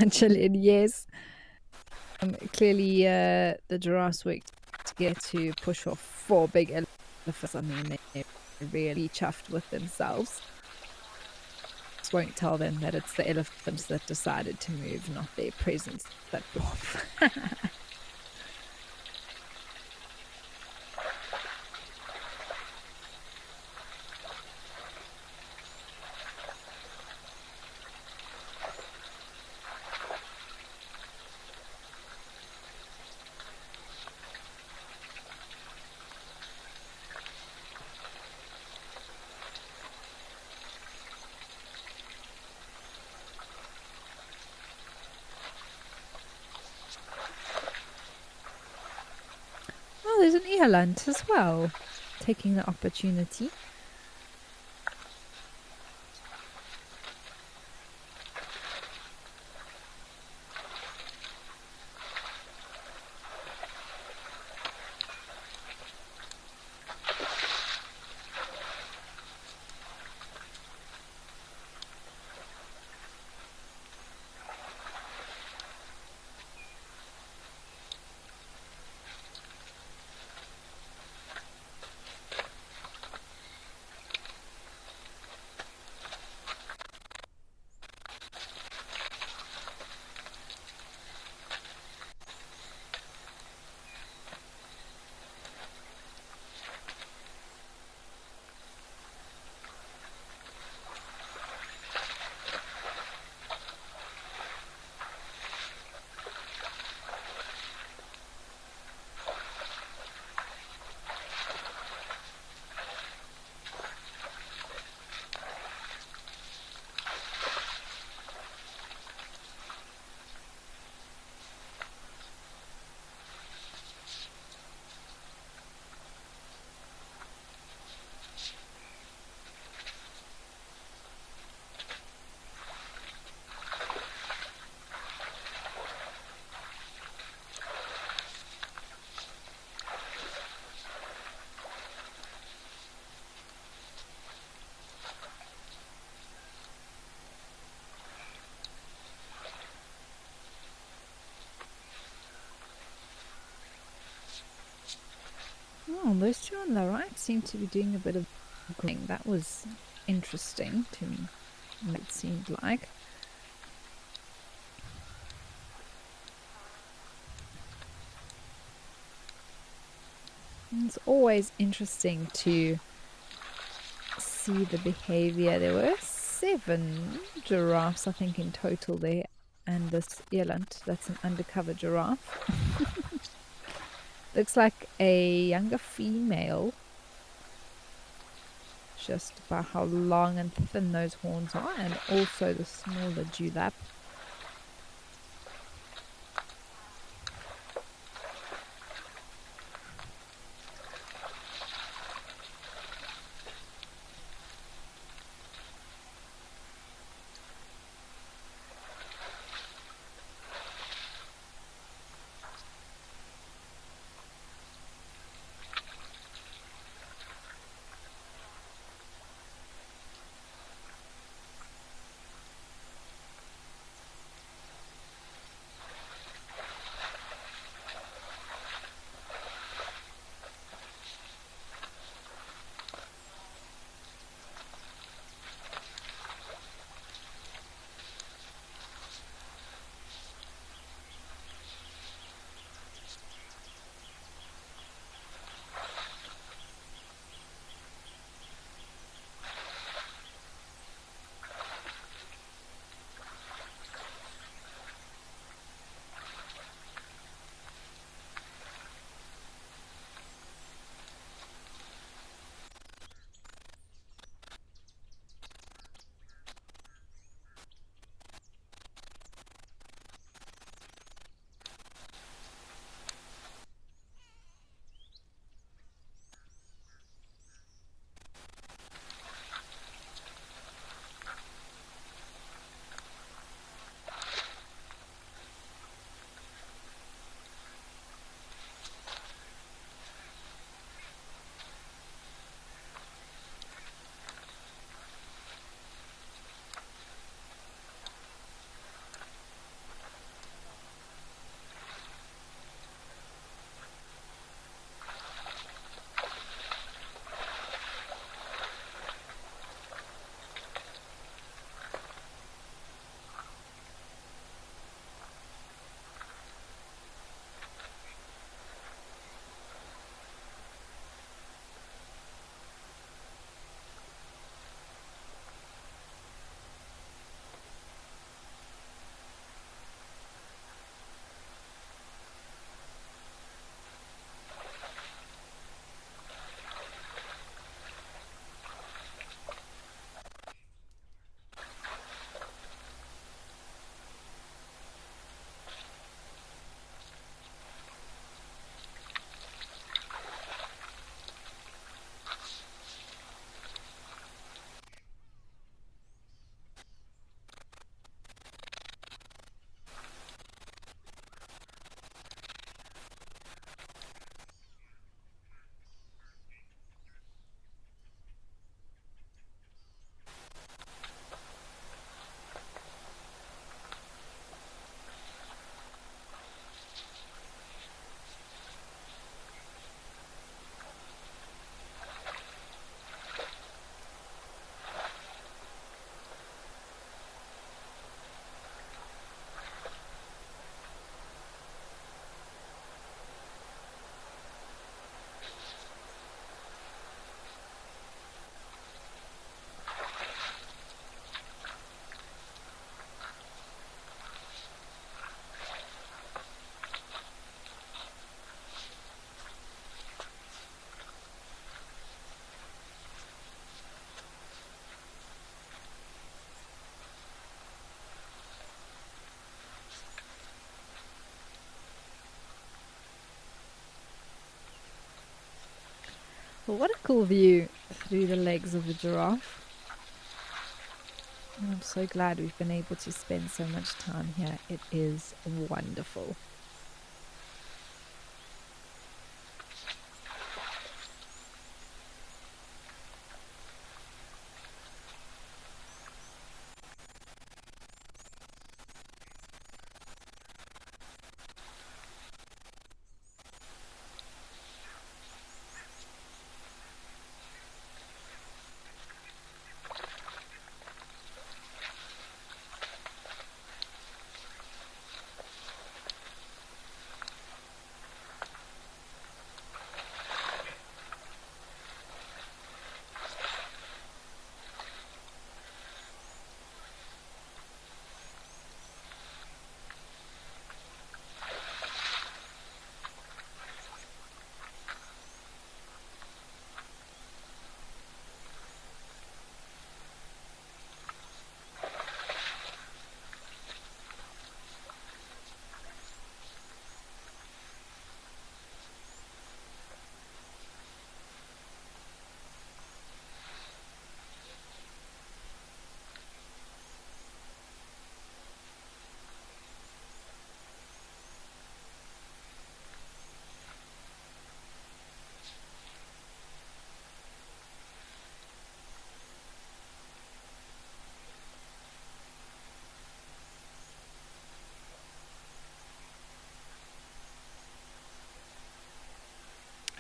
Gillian, yes. Clearly, the giraffes worked together to push off 4 big elephants. I mean, they're really chuffed with themselves. won't tell them that it's the elephants that decided to move, not their presence that blew off. Oh, there's an eland as well, taking the opportunity. Oh, those two on the right seem to be doing a bit of grooming. That was interesting to me, it seemed like. It's always interesting to see the behavior. There were 7 giraffes, I think, in total there, and this eland, that's an undercover giraffe. Looks like a younger female, just by how long and thin those horns are, and also the smaller dewlap. Well, what a cool view through the legs of a giraffe. And I'm so glad we've been able to spend so much time here. It is wonderful.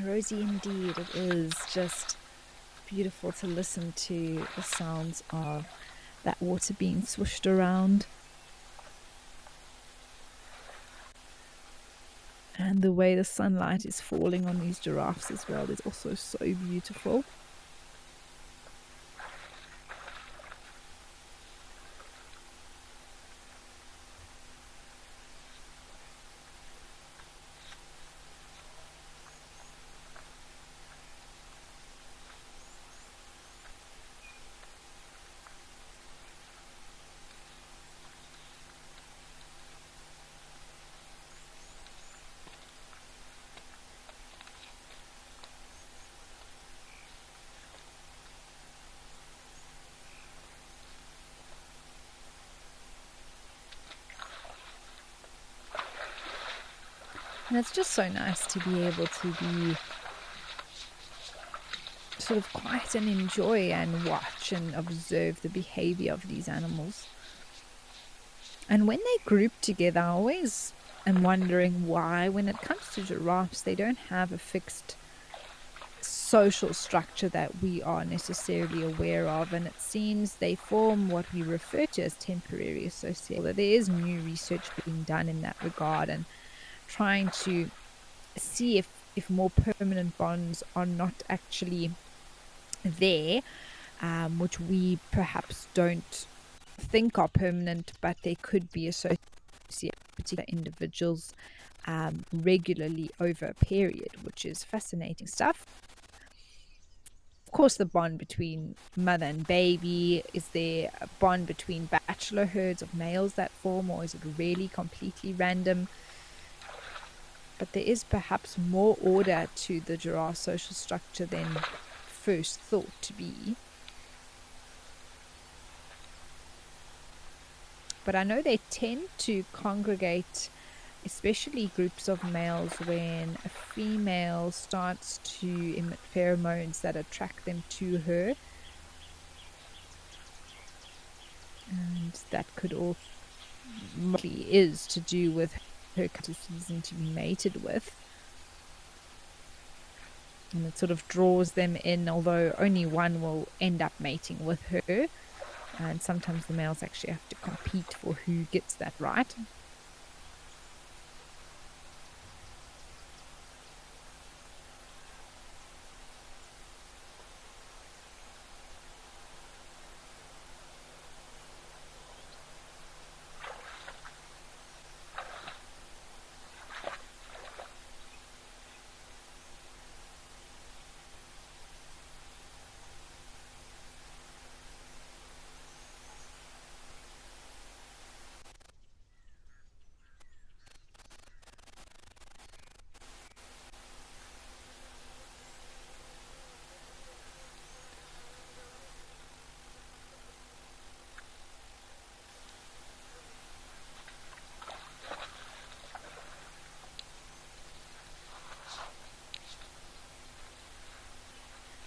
Rosie, indeed, it is just beautiful to listen to the sounds of that water being swished around. And the way the sunlight is falling on these giraffes as well is also so beautiful. And it's just so nice to be able to be sort of quiet and enjoy and watch and observe the behavior of these animals. And when they group together, I always am wondering why, when it comes to giraffes, they don't have a fixed social structure that we are necessarily aware of, and it seems they form what we refer to as temporary association. Although there is new research being done in that regard and trying to see if more permanent bonds are not actually there, which we perhaps don't think are permanent, but they could be associated with particular individuals regularly over a period, which is fascinating stuff. Of course, the bond between mother and baby. Is there a bond between bachelor herds of males that form, or is it really completely random? But there is perhaps more order to the giraffe social structure than first thought to be. But I know they tend to congregate, especially groups of males, when a female starts to emit pheromones that attract them to her. And that could all mostly is to do with her season to be mated with. And it sort of draws them in, although only one will end up mating with her. And sometimes the males actually have to compete for who gets that right.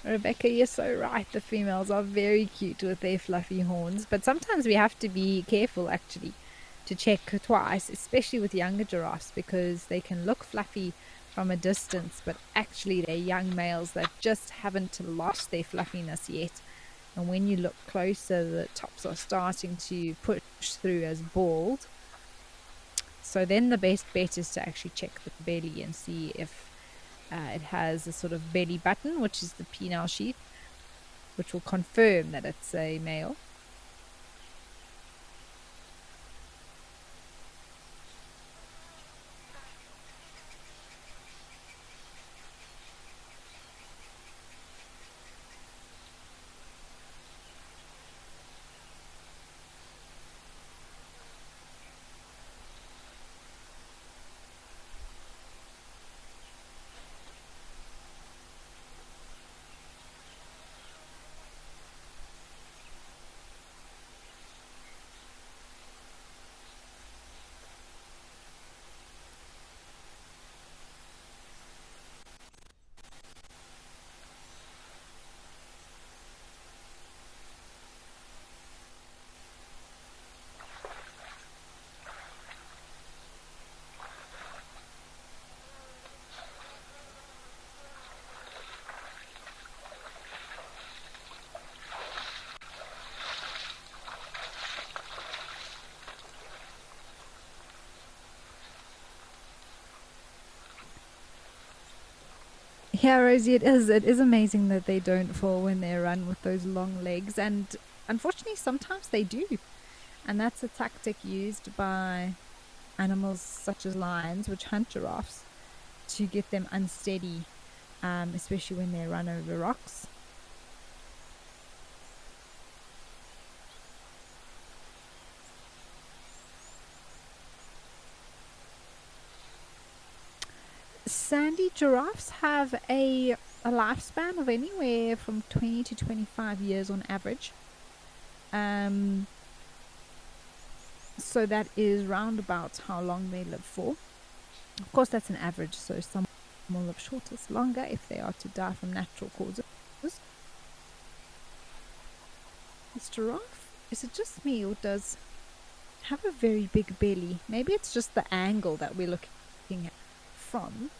Rebecca, you're so right. The females are very cute with their fluffy horns, but sometimes we have to be careful actually to check twice, especially with younger giraffes, because they can look fluffy from a distance, but actually they're young males that just haven't lost their fluffiness yet. And when you look closer, the tops are starting to push through as bald. So then the best bet is to actually check the belly and see if it has a sort of belly button, which is the penile sheath, which will confirm that it's a male. Yeah, Rosie, it is. It is amazing that they don't fall when they run with those long legs. And unfortunately, sometimes they do. And that's a tactic used by animals such as lions, which hunt giraffes, to get them unsteady, especially when they run over rocks. Sandy giraffes have a lifespan of anywhere from 20 to 25 years on average. So that is round about how long they live for. Of course, that's an average, so some will live shorter, longer if they are to die from natural causes. This giraffe, is it just me, or does have a very big belly? Maybe it's just the angle that we're looking at from.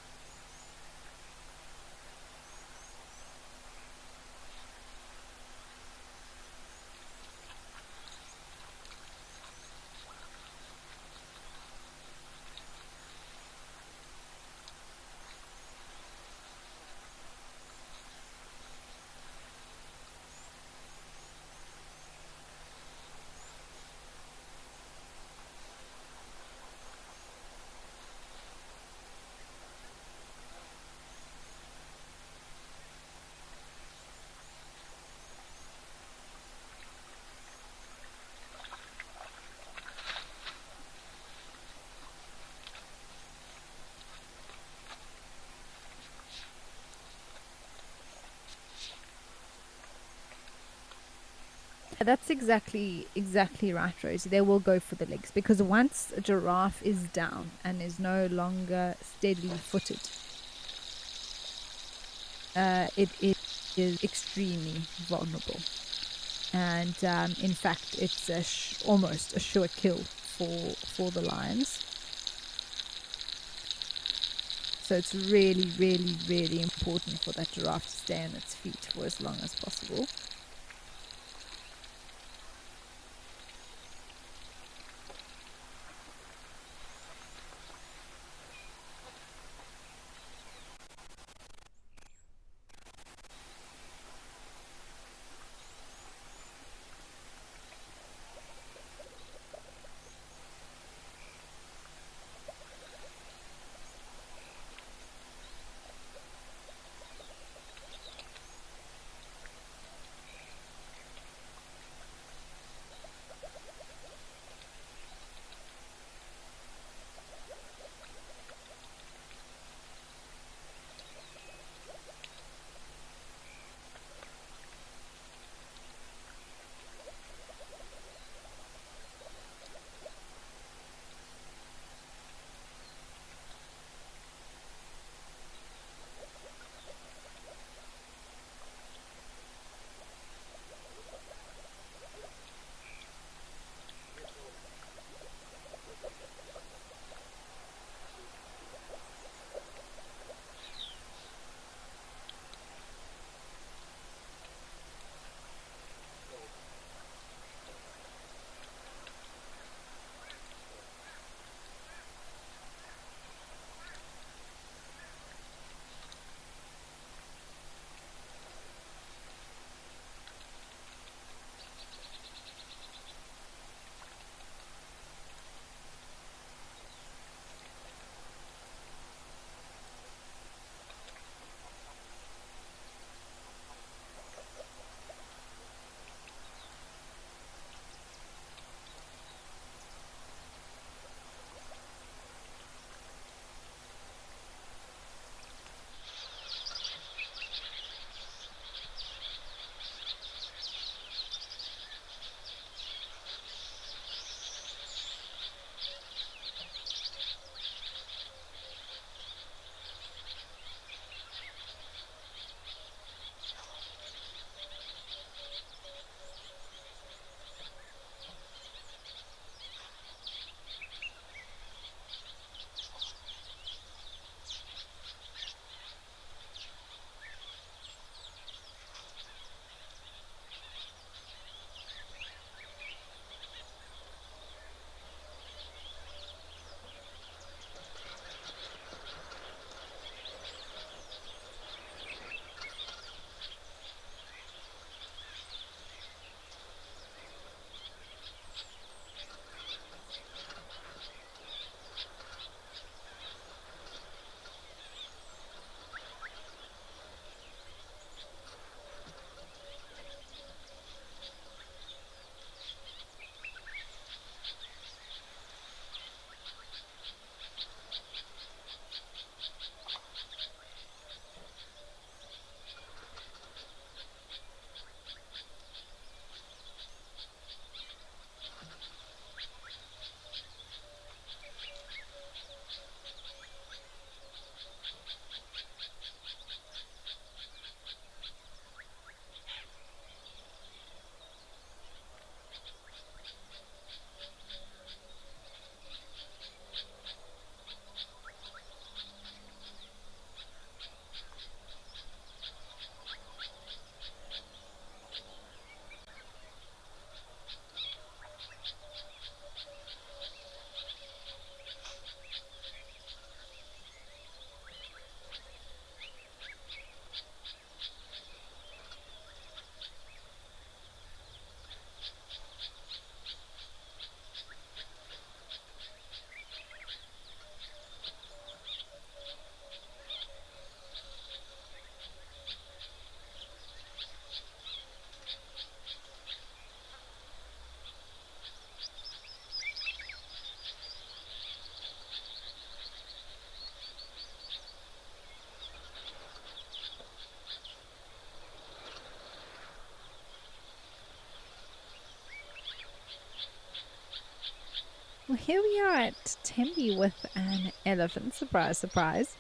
That's exactly right, Rosie. They will go for the legs because once a giraffe is down and is no longer steadily footed, it is extremely vulnerable. And in fact, it's almost a sure kill for the lions. So it's really, really, really important for that giraffe to stay on its feet for as long as possible. Well, here we are at Tembe with an elephant. Surprise, surprise.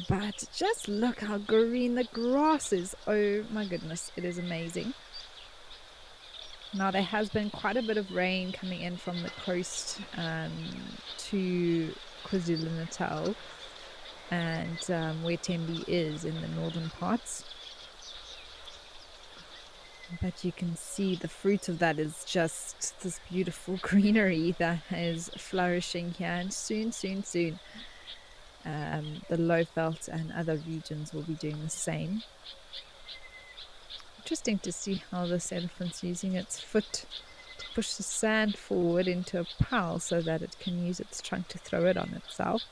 But just look how green the grass is. Oh my goodness, it is amazing. Now, there has been quite a bit of rain coming in from the coast to KwaZulu-Natal and where Tembe is in the northern parts. But you can see the fruit of that is just this beautiful greenery that is flourishing here. And soon, soon, soon, the Lowveld and other regions will be doing the same. Interesting to see how this elephant's using its foot to push the sand forward into a pile so that it can use its trunk to throw it on itself.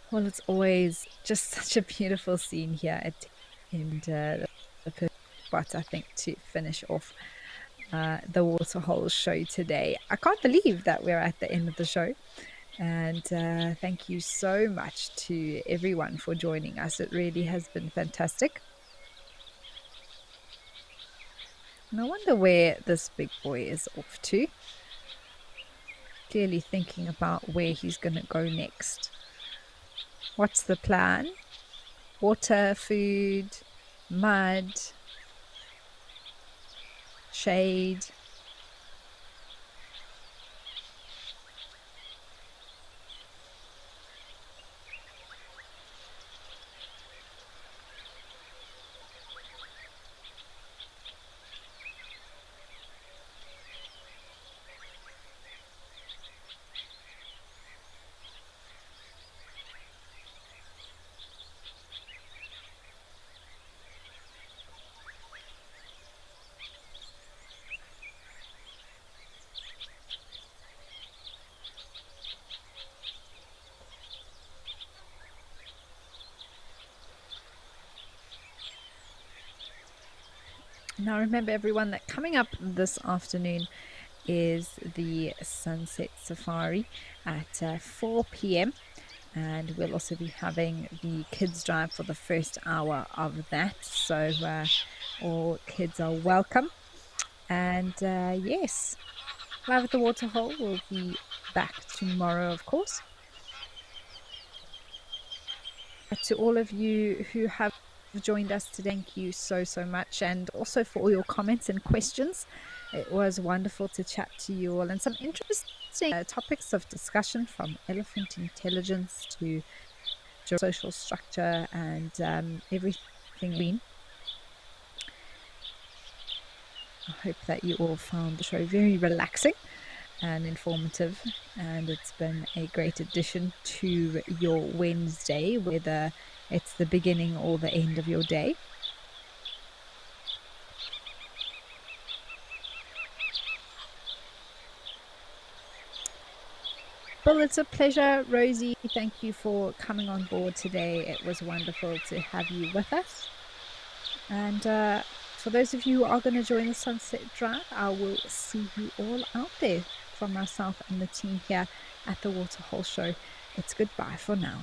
Well, it's always just such a beautiful scene here at and the perfect spot, I think, to finish off the waterholes show today. I can't believe that we're at the end of the show. And thank you so much to everyone for joining us. It really has been fantastic. And I wonder where this big boy is off to. Clearly thinking about where he's going to go next. What's the plan? Water, food, mud, shade. Now, remember, everyone, that coming up this afternoon is the Sunset Safari at 4 p.m. And we'll also be having the kids drive for the first hour of that. So all kids are welcome. And yes, Live at the Waterhole will be back tomorrow, of course. To all of you who have joined us today, thank you so, so much. And also for all your comments and questions. It was wonderful to chat to you all, and some interesting topics of discussion, from elephant intelligence to social structure and everything. I hope that you all found the show very relaxing and informative, and it's been a great addition to your Wednesday, whether it's the beginning or the end of your day. Well, it's a pleasure, Rosie. Thank you for coming on board today. It was wonderful to have you with us. And for those of you who are going to join the Sunset Drive, I will see you all out there. From myself and the team here at the Waterhole Show, it's goodbye for now.